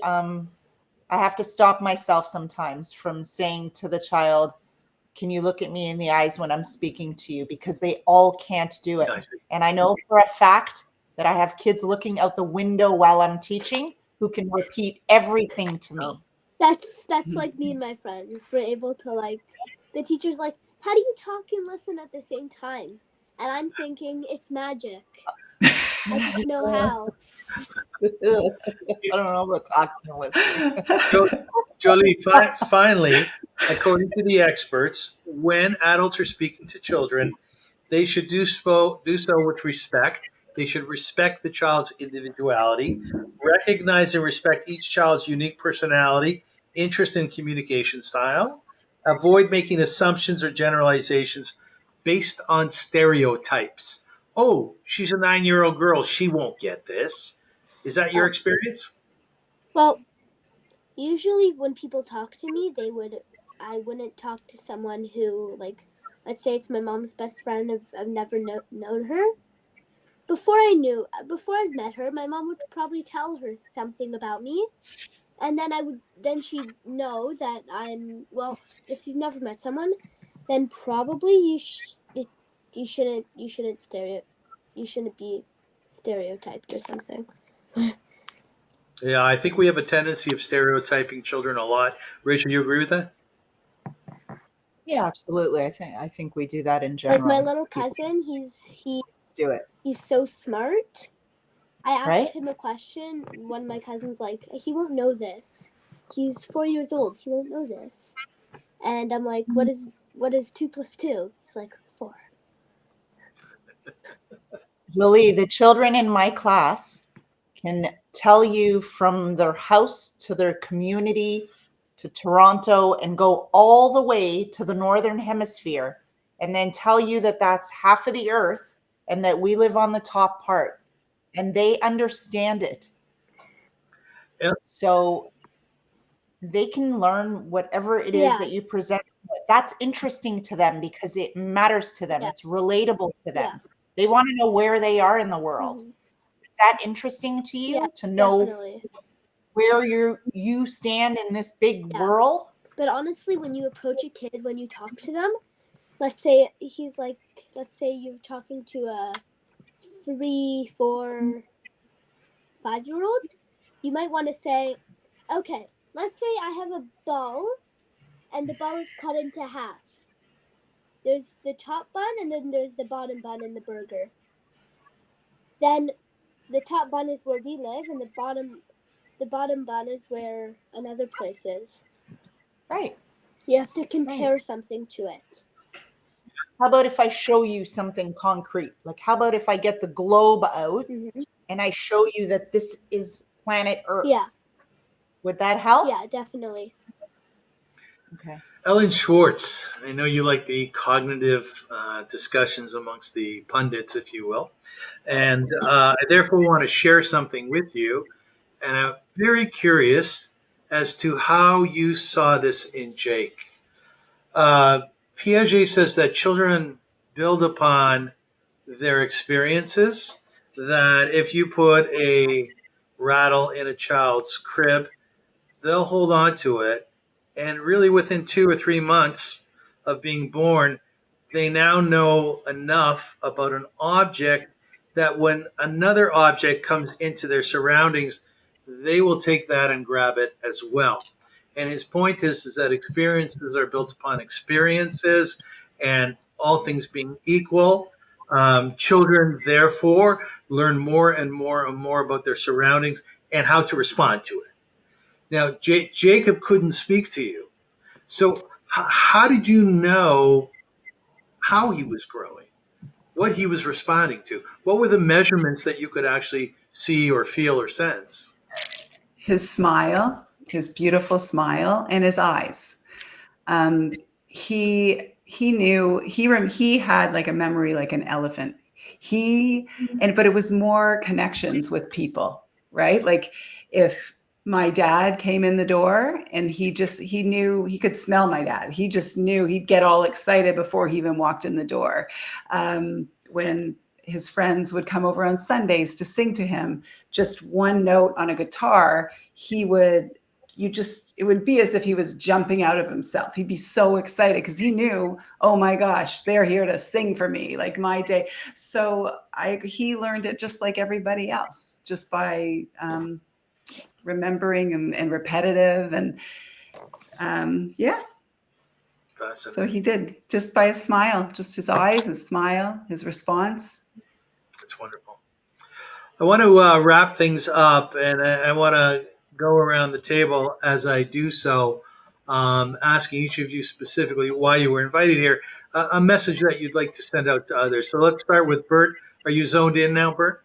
I have to stop myself sometimes from saying to the child, can you look at me in the eyes when I'm speaking to you? Because they all can't do it. Nice. And I know for a fact that I have kids looking out the window while I'm teaching who can repeat everything to me. That's like me and my friends. We're able to, like, the teacher's like, how do you talk and listen at the same time? And I'm thinking, it's magic. I don't know how. I don't know about talking and listening. Jolie, finally, according to the experts, when adults are speaking to children, they should do so with respect. They should respect the child's individuality, recognize and respect each child's unique personality, interest, and communication style. Avoid making assumptions or generalizations based on stereotypes. Oh, she's a 9-year-old girl. She won't get this. Is that your experience? Well, usually when people talk to me, I wouldn't talk to someone who, like, let's say it's my mom's best friend. I've never known her. Before I'd met her, my mom would probably tell her something about me, and then she'd know that if you've never met someone, then probably you shouldn't be stereotyped or something. Yeah, I think we have a tendency of stereotyping children a lot. Rachel, you agree with that? Yeah, absolutely. I think we do that in general. Like my little cousin, Let's do it. he's so smart. I asked Right? him a question. One of my cousins like, he won't know this. He's 4 years old. He won't know this. And I'm like, what is 2 + 2? He's like, 4. Julie, the children in my class can tell you from their house to their community to Toronto and go all the way to the Northern Hemisphere and then tell you that that's half of the earth and that we live on the top part. And they understand it. Yeah. So they can learn whatever it is that you present. That's interesting to them because it matters to them. Yeah. It's relatable to them. Yeah. They want to know where they are in the world. Mhm. Is that interesting to you to know Definitely. where you stand in this big world? But honestly, when you approach a kid, when you talk to them, let's say you're talking to a 3, 4, 5-year-old, you might want to say, okay, let's say I have a ball and the ball is cut into half. There's the top bun and then there's the bottom bun in the burger. Then the top bun is where we live and the bottom bun is where another place is. Right. You have to compare something to it. How about if I show you something concrete? Like, how about if I get the globe out and I show you that this is planet Earth? Yeah. Would that help? Yeah, definitely. Okay. Ellen Schwartz, I know you like the cognitive discussions amongst the pundits, if you will. And I therefore want to share something with you. And I'm very curious as to how you saw this in Jake. Piaget says that children build upon their experiences, that if you put a rattle in a child's crib, they'll hold on to it. And really, within 2 or 3 months of being born, they now know enough about an object that when another object comes into their surroundings, they will take that and grab it as well. And his point is that experiences are built upon experiences, and all things being equal, children therefore learn more and more and more about their surroundings and how to respond to it. Now, Jacob couldn't speak to you. So, how did you know how he was growing, what he was responding to? What were the measurements that you could actually see or feel or sense? His smile, his beautiful smile, and his eyes. He knew he had like a memory like an elephant. But it was more connections with people, right? Like if my dad came in the door and he knew he could smell my dad. He just knew he'd get all excited before he even walked in the door. When his friends would come over on Sundays to sing to him, just one note on a guitar, it would be as if he was jumping out of himself. He'd be so excited because he knew, oh my gosh, they're here to sing for me, like my day. So he learned it just like everybody else, just by remembering and repetitive. And yeah. So he did, just by a smile, just his eyes, his smile, his response. That's wonderful. I want to wrap things up, and I want to go around the table as I do so, asking each of you specifically why you were invited here, a message that you'd like to send out to others. So let's start with Bert. Are you zoned in now, Bert?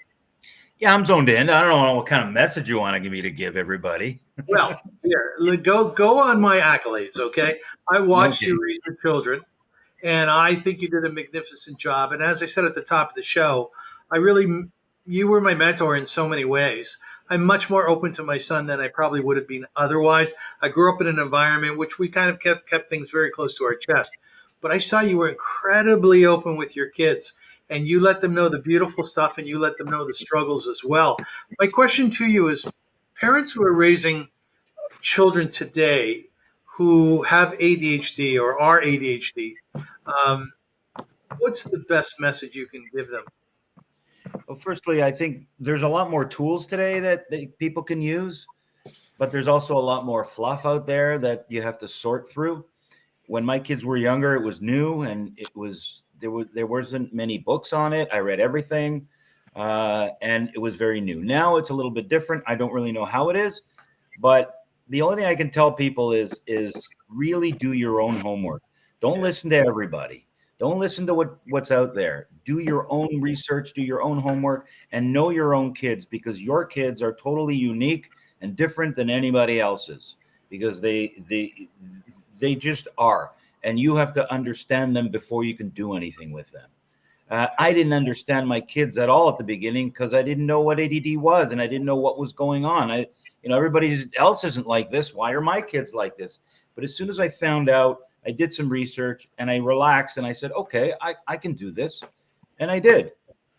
Yeah, I'm zoned in. I don't know what kind of message you want me to give everybody. Well, here, go on my accolades, okay? I watched you raise your children, and I think you did a magnificent job. And as I said at the top of the show, you were my mentor in so many ways. I'm much more open to my son than I probably would have been otherwise. I grew up in an environment which we kind of kept things very close to our chest. But I saw you were incredibly open with your kids, and you let them know the beautiful stuff, and you let them know the struggles as well. My question to you is, parents who are raising children today who have ADHD or are ADHD, what's the best message you can give them? Well, firstly, I think there's a lot more tools today that people can use, but there's also a lot more fluff out there that you have to sort through. When my kids were younger, it was new, and there wasn't many books on it. I read everything, and it was very new. Now it's a little bit different. I don't really know how it is, but the only thing I can tell people is really do your own homework. Don't listen to everybody. Don't listen to what's out there. Do your own research, do your own homework, and know your own kids, because your kids are totally unique and different than anybody else's, because they just are. And you have to understand them before you can do anything with them. I didn't understand my kids at all at the beginning because I didn't know what ADD was, and I didn't know what was going on. Everybody else isn't like this. Why are my kids like this? But as soon as I found out, I did some research and I relaxed and I said, okay, I can do this. And I did.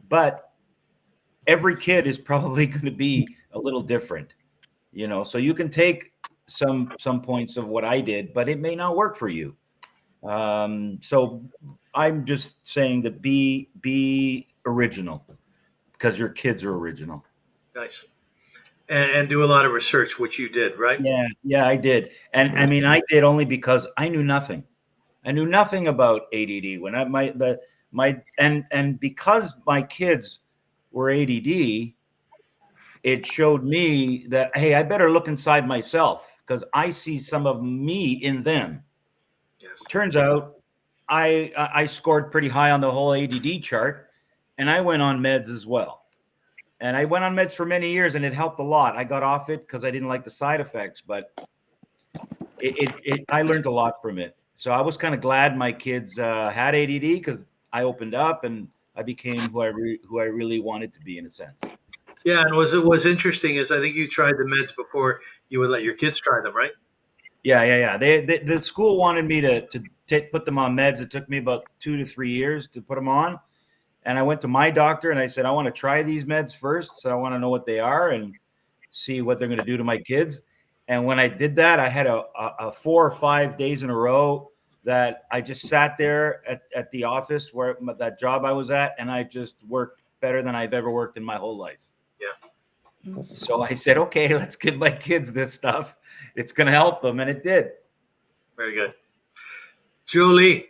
But every kid is probably going to be a little different, so you can take some points of what I did, but it may not work for you. So I'm just saying that be original, because your kids are original. Nice. And do a lot of research, which you did, right? Yeah, I did. And I mean, I did only because I knew nothing. I knew nothing about ADD and because my kids were ADD, it showed me that, hey, I better look inside myself, because I see some of me in them. Yes. Turns out I scored pretty high on the whole ADD chart, and I went on meds as well. And I went on meds for many years, and it helped a lot. I got off it because I didn't like the side effects, but I learned a lot from it. So I was kind of glad my kids had ADD, because I opened up and I became who I really wanted to be, in a sense. Yeah, and was interesting is I think you tried the meds before you would let your kids try them, right? Yeah. The school wanted me to put them on meds. It took me about 2 to 3 years to put them on. And I went to my doctor and I said, I want to try these meds first. So I want to know what they are and see what they're going to do to my kids. And when I did that, I had a 4 or 5 days in a row that I just sat there at the office where that job I was at, and I just worked better than I've ever worked in my whole life. Yeah. So I said, okay, let's give my kids this stuff. It's going to help them. And it did. Very good. Julie,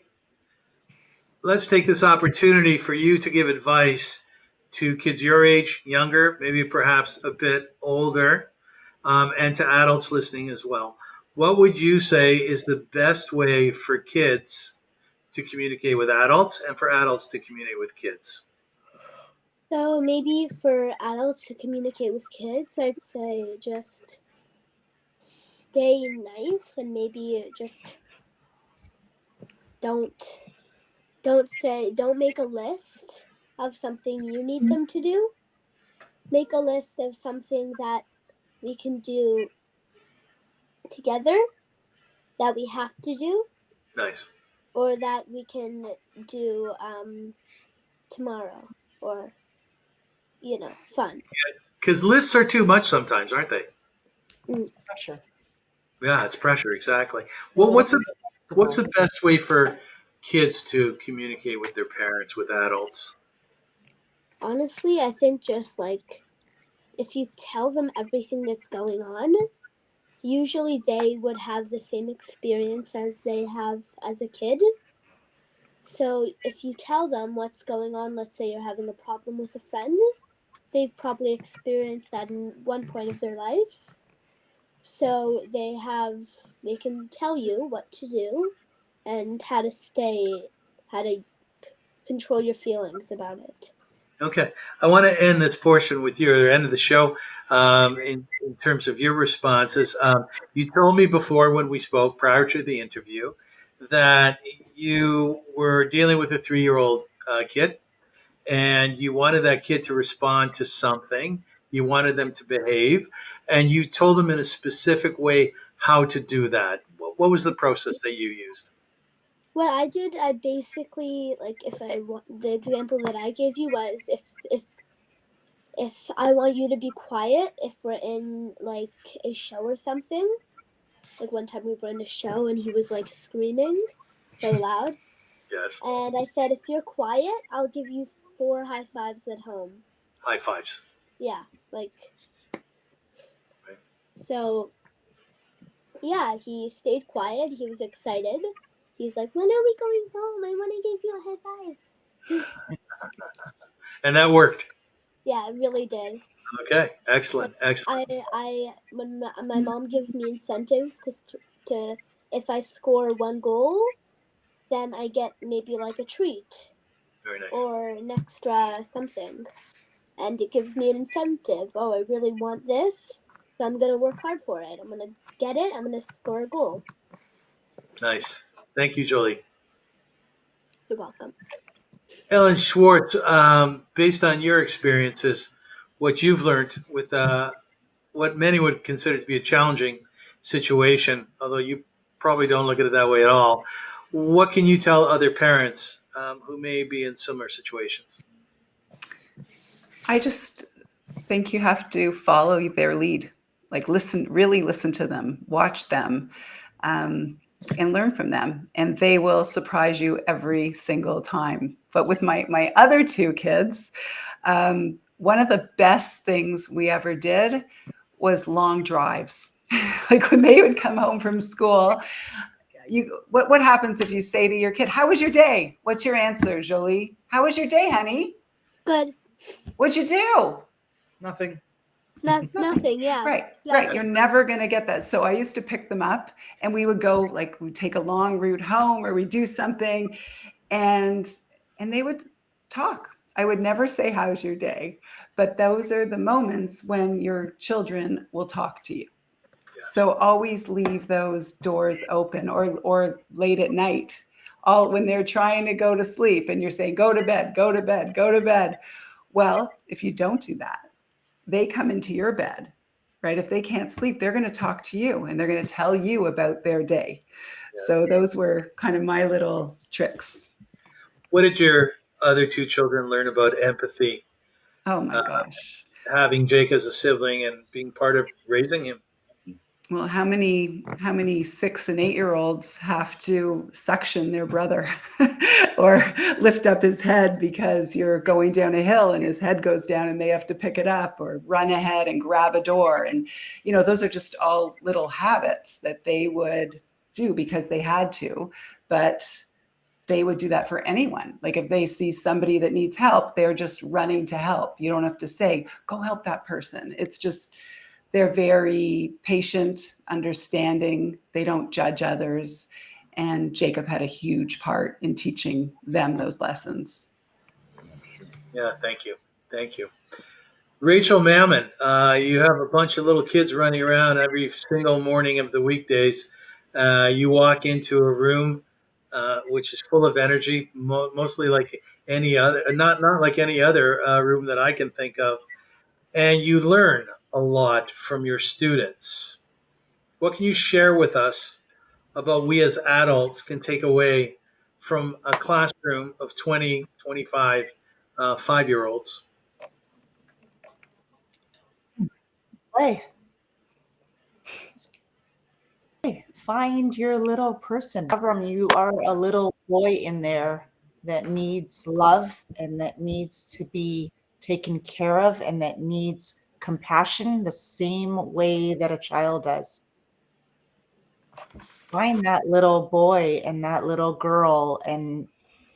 let's take this opportunity for you to give advice to kids your age, younger, maybe perhaps a bit older, and to adults listening as well. What would you say is the best way for kids to communicate with adults and for adults to communicate with kids? So maybe for adults to communicate with kids, I'd say just stay nice and maybe just don't make a list of something you need them to do. Make a list of something that we can do together, that we have to do. Nice. Or that we can do tomorrow, or fun. Because lists are too much sometimes, aren't they? Pressure. Yeah, it's pressure, exactly. Well, what's the best way for kids to communicate with their parents, with adults? Honestly, I think just like if you tell them everything that's going on, usually they would have the same experience as they have as a kid. So if you tell them what's going on, let's say you're having a problem with a friend, they've probably experienced that in one point of their lives. So they can tell you what to do and how to control your feelings about it. Okay. I want to end this portion with you, or the end of the show, in terms of your responses. You told me before when we spoke prior to the interview that you were dealing with a 3-year-old kid, and you wanted that kid to respond to something. You wanted them to behave, and you told them in a specific way how to do that. What was the process that you used? What I did, I basically the example that I gave you was if I want you to be quiet, if we're in like a show or something. Like one time we were in a show and he was like screaming so loud. Yes. And I said, if you're quiet, I'll give you 4 high fives at home. High fives. Yeah, like. Right. So, yeah, he stayed quiet. He was excited. He's like, when are we going home? I want to give you a high five. And that worked. Yeah, it really did. Okay, excellent. When my mom gives me incentives to if I score 1 goal, then I get maybe like a treat. Very nice. Or an extra something. And it gives me an incentive. Oh, I really want this, so I'm going to work hard for it. I'm going to get it. I'm going to score a goal. Nice. Thank you, Jolie. You're welcome. Ellen Schwartz, based on your experiences, what you've learned with what many would consider to be a challenging situation, although you probably don't look at it that way at all, what can you tell other parents who may be in similar situations? I just think you have to follow their lead, like really listen to them, watch them, and learn from them. And they will surprise you every single time. But with my other 2 kids, one of the best things we ever did was long drives. Like when they would come home from school, what happens if you say to your kid, how was your day? What's your answer, Jolie? How was your day, honey? Good. What'd you do? Nothing. Nothing, yeah. Right. You're never going to get that. So I used to pick them up and we would go, like we'd take a long route home or we'd do something and they would talk. I would never say, how's your day? But those are the moments when your children will talk to you. So always leave those doors open, or late at night, all when they're trying to go to sleep and you're saying, go to bed, go to bed, go to bed. Well, if you don't do that, they come into your bed, right? If they can't sleep, they're going to talk to you and they're going to tell you about their day. So those were kind of my little tricks. What did your other two children learn about empathy, Oh my gosh. having Jake as a sibling and being part of raising him? Well, how many 6 and 8-year-olds have to suction their brother or lift up his head because you're going down a hill and his head goes down and they have to pick it up, or run ahead and grab a door? And, those are just all little habits that they would do because they had to, but they would do that for anyone. Like if they see somebody that needs help, they're just running to help. You don't have to say, go help that person. It's just, they're very patient, understanding. They don't judge others. And Jacob had a huge part in teaching them those lessons. Yeah, thank you. Thank you. Rachel Mammon, you have a bunch of little kids running around every single morning of the weekdays. You walk into a room which is full of energy, mostly like any other, not like any other room that I can think of. And you learn a lot from your students. What can you share with us about we as adults can take away from a classroom of 20, 25 5-year-olds? Play. Find your little person. Avrum, you are a little boy in there that needs love and that needs to be taken care of and that needs compassion the same way that a child does. Find that little boy and that little girl and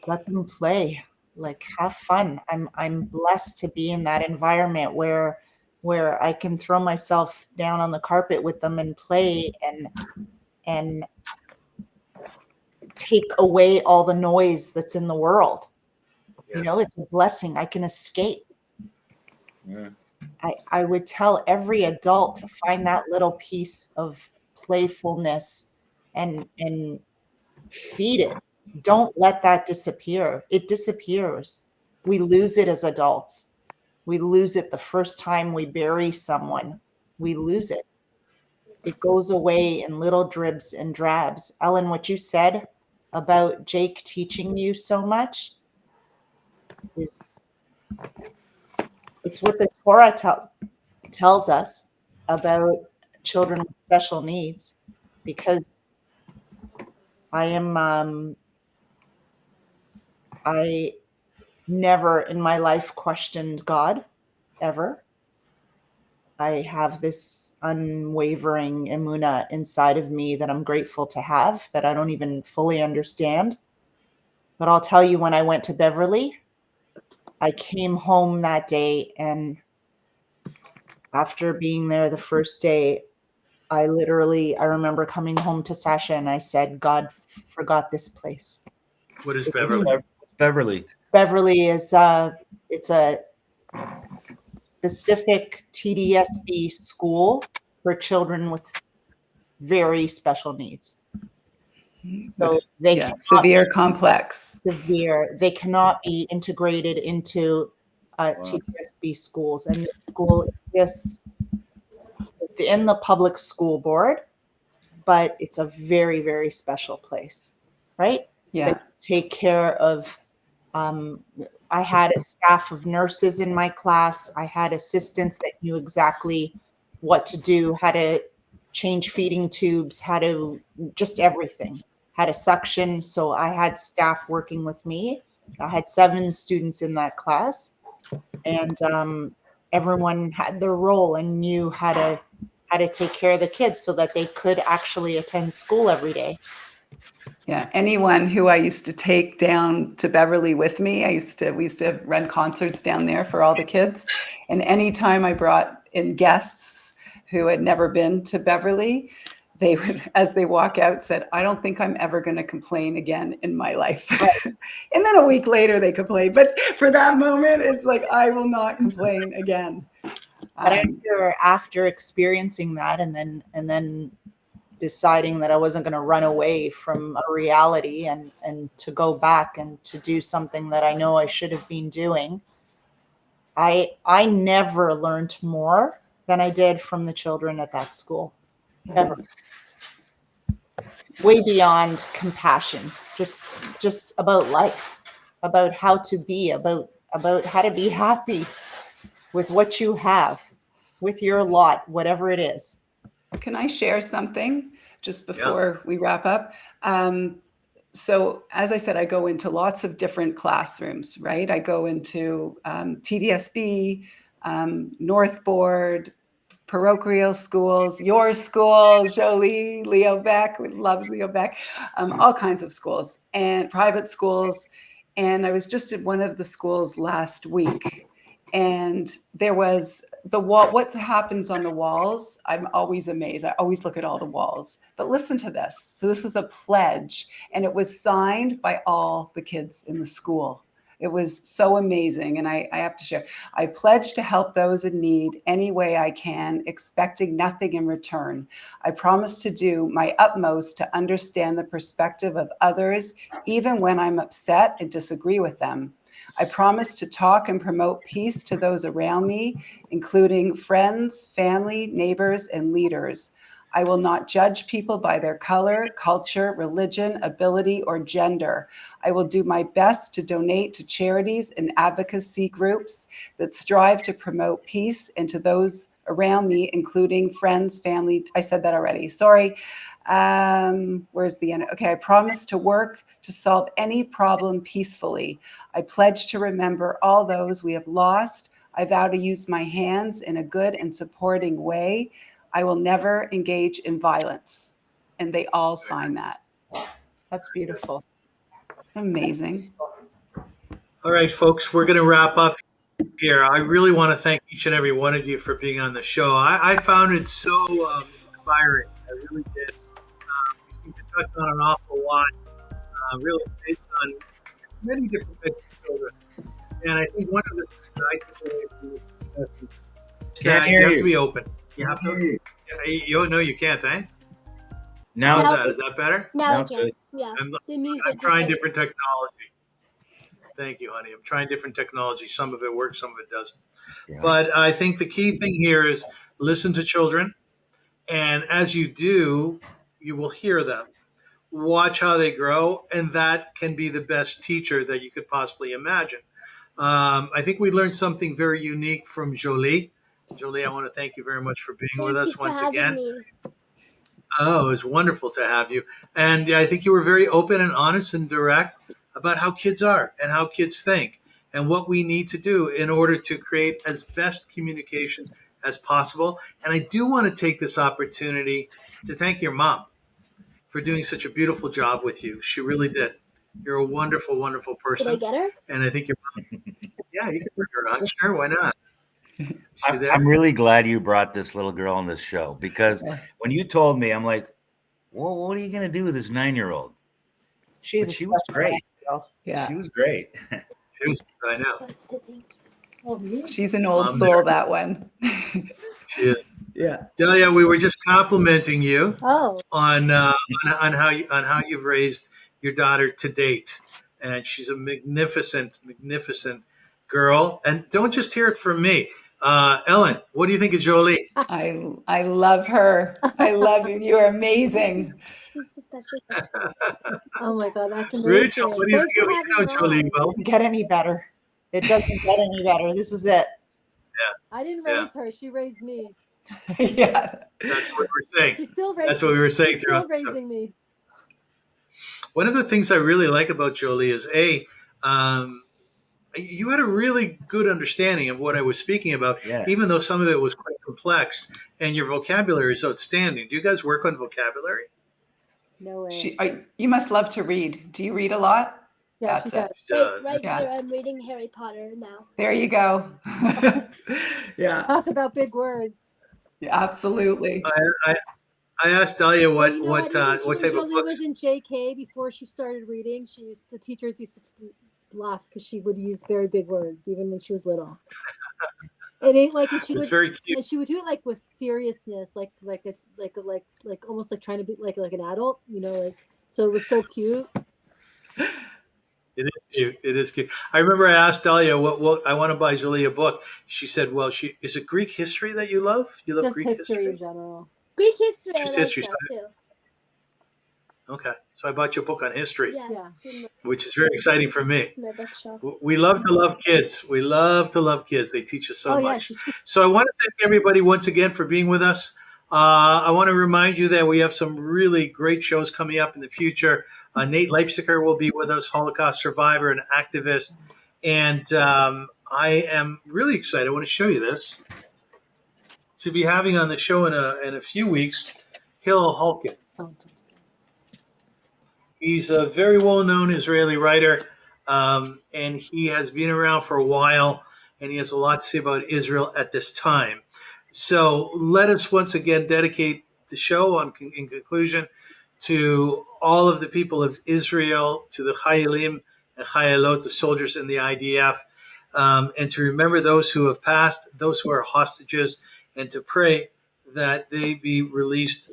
let them play. Like, have fun. I'm blessed to be in that environment where I can throw myself down on the carpet with them and play and take away all the noise that's in the world. Yes. It's a blessing. I can escape. Yeah. I would tell every adult to find that little piece of playfulness and feed it. Don't let that disappear. It disappears. We lose it as adults. We lose it the first time we bury someone. We lose it. It goes away in little dribs and drabs. Ellen, what you said about Jake teaching you so much it's what the Torah tells us about children with special needs, because I never in my life questioned God, ever. I have this unwavering emunah inside of me that I'm grateful to have, that I don't even fully understand. But I'll tell you, when I went to Beverly, I came home that day, and after being there the first day, I remember coming home to Sasha and I said, God forgot this place. What is Beverly? Beverly. Beverly is it's a specific TDSB school for children with very special needs. So they cannot severe, complex. severe. They cannot be integrated into TDSB schools, and the school exists within the public school board, but it's a very, very special place, right? Yeah. They take care of. I had a staff of nurses in my class. I had assistants that knew exactly what to do, how to change feeding tubes, how to just everything, how to suction. So I had staff working with me. I had 7 students in that class, and everyone had their role and knew how to take care of the kids so that they could actually attend school every day. Yeah, anyone who I used to take down to Beverly with me, we used to run concerts down there for all the kids. And anytime I brought in guests who had never been to Beverly, they would, as they walk out, said, I don't think I'm ever going to complain again in my life. And then a week later they complain. But for that moment, it's like, I will not complain again. But after experiencing that and then deciding that I wasn't going to run away from a reality and to go back and to do something that I know I should have been doing, I never learned more than I did from the children at that school. Ever. Way beyond compassion, just about life, about how to be, about how to be happy with what you have, with your lot, whatever it is. Can I share something just before we wrap up? So as I said, I go into lots of different classrooms, right? I go into TDSB, Northboard, parochial schools, your school, Jolie, Leo Beck, we love Leo Beck, all kinds of schools and private schools. And I was just at one of the schools last week, and there was the wall. What happens on the walls? I'm always amazed. I always look at all the walls. But listen to this. So this was a pledge, and it was signed by all the kids in the school. It was so amazing. And I have to share. I pledge to help those in need any way I can, expecting nothing in return. I promise to do my utmost to understand the perspective of others, even when I'm upset and disagree with them. I promise to talk and promote peace to those around me, including friends, family, neighbors, and leaders. I will not judge people by their color, culture, religion, ability, or gender. I will do my best to donate to charities and advocacy groups that strive to promote peace and to those around me, including friends, family. I said that already. Sorry. Where's the end? Okay. I promise to work to solve any problem peacefully. I pledge to remember all those we have lost. I vow to use my hands in a good and supporting way. I will never engage in violence. And they all sign that. That's beautiful. Amazing. All right, folks, we're going to wrap up here. I really want to thank each and every one of you for being on the show. I found it so inspiring. I really did. We seem to touch on an awful lot, really based on many different types of children. And I think one of the things that I took away from this discussion is that you have to be open. You have to. No, you can't, eh? Now How's that? Is that better? Now it's it's good. Yeah. The I'm music. trying different technology. Thank you, honey. I'm trying different technology. Some of it works, some of it doesn't. Yeah. But I think the key thing here is listen to children. And as you do, you will hear them. Watch how they grow. And that can be the best teacher that you could possibly imagine. I think we learned something very unique from Jolie. Jolie, I want to thank you very much for being with us once again. Me. Oh, it was wonderful to have you. And I think you were very open and honest and direct about how kids are and how kids think and what we need to do in order to create as best communication as possible. And I do want to take this opportunity to thank your mom for doing such a beautiful job with you. She really did. You're a wonderful, wonderful person. Did I get her? And I think your mom, yeah, you can bring her on. Sure, why not? See there? I'm really glad you brought this little girl on this show, because when you told me, I'm like, well, what are you going to do with this 9-year-old? She was great. Yeah. She was great. She was, I know. She's an old soul, that one. She is. Yeah. Delia, we were just complimenting you Oh. on how you've raised your daughter to date, and she's a magnificent girl. And don't just hear it from me, Ellen. What do you think of Jolie? I love her. I love you. You are amazing. Oh my God, that's amazing. Rachel, what do you think of Jolie? Well, doesn't get any better. It doesn't get any better. This is it. I didn't raise her. She raised me. Yeah. That's what we're saying. She's still raising. That's what we were saying She's still throughout the show. raising me. One of the things I really like about Jolie is you had a really good understanding of what I was speaking about, even though some of it was quite complex, and your vocabulary is outstanding. Do you guys work on vocabulary? No way. You must love to read. Do you read a lot? Yeah, That's she does. She does. Right here, I'm reading Harry Potter now. There you go. Yeah. Talk about big words. Yeah, absolutely. I asked Dahlia what When type of Jolie books. was in JK before she started reading, the teachers used to laugh because she would use very big words even when she was little. And it, like, and she It's would, very cute. and she would do it like with seriousness, like almost like trying to be like an adult, you know, like, so it was so cute. It is cute. It is cute. I remember I asked Dahlia, what I want to buy Julie a book. She said, well, is it Greek history that you love? You love Just Greek history in history? general. Greek history. Just I like history. that too. Okay. So I bought you a book on history, Yeah. which is very exciting for me. My bookshelf. We love to love kids. We love to love kids. They teach us so Oh, yeah, much. So I want to thank everybody once again for being with us. I want to remind you that we have some really great shows coming up in the future. Nate Leipziger will be with us, Holocaust survivor and activist. And I am really excited. I want to show you this. To be having on the show in a few weeks, Hillel Halkin. He's a very well-known Israeli writer, and he has been around for a while, and he has a lot to say about Israel at this time. So let us once again dedicate the show in conclusion to all of the people of Israel, to the Chayalim and Chayalot, the soldiers in the IDF, and to remember those who have passed, those who are hostages, and to pray that they be released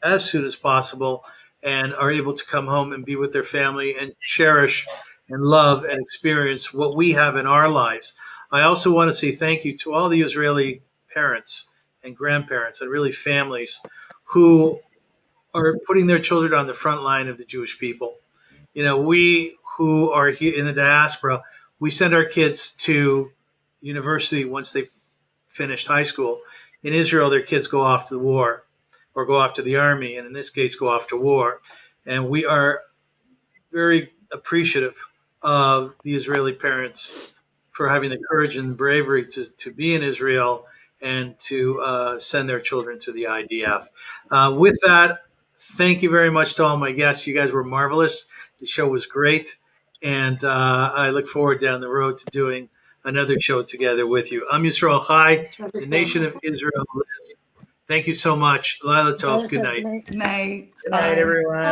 as soon as possible and are able to come home and be with their family and cherish and love and experience what we have in our lives. I also want to say thank you to all the Israeli parents and grandparents and really families who are putting their children on the front line of the Jewish people. You know, we who are here in the diaspora, we send our kids to university once they finished high school. In Israel, their kids go off to the war or go off to the army, and in this case, go off to war. And we are very appreciative of the Israeli parents for having the courage and bravery to be in Israel and to send their children to the IDF. With that, thank you very much to all my guests. You guys were marvelous. The show was great. And I look forward down the road to doing another show together with you. I'm Yisrael Chai. The nation of Israel lives. Thank you so much. Lila Tov. Good night. Night. Good night, everyone.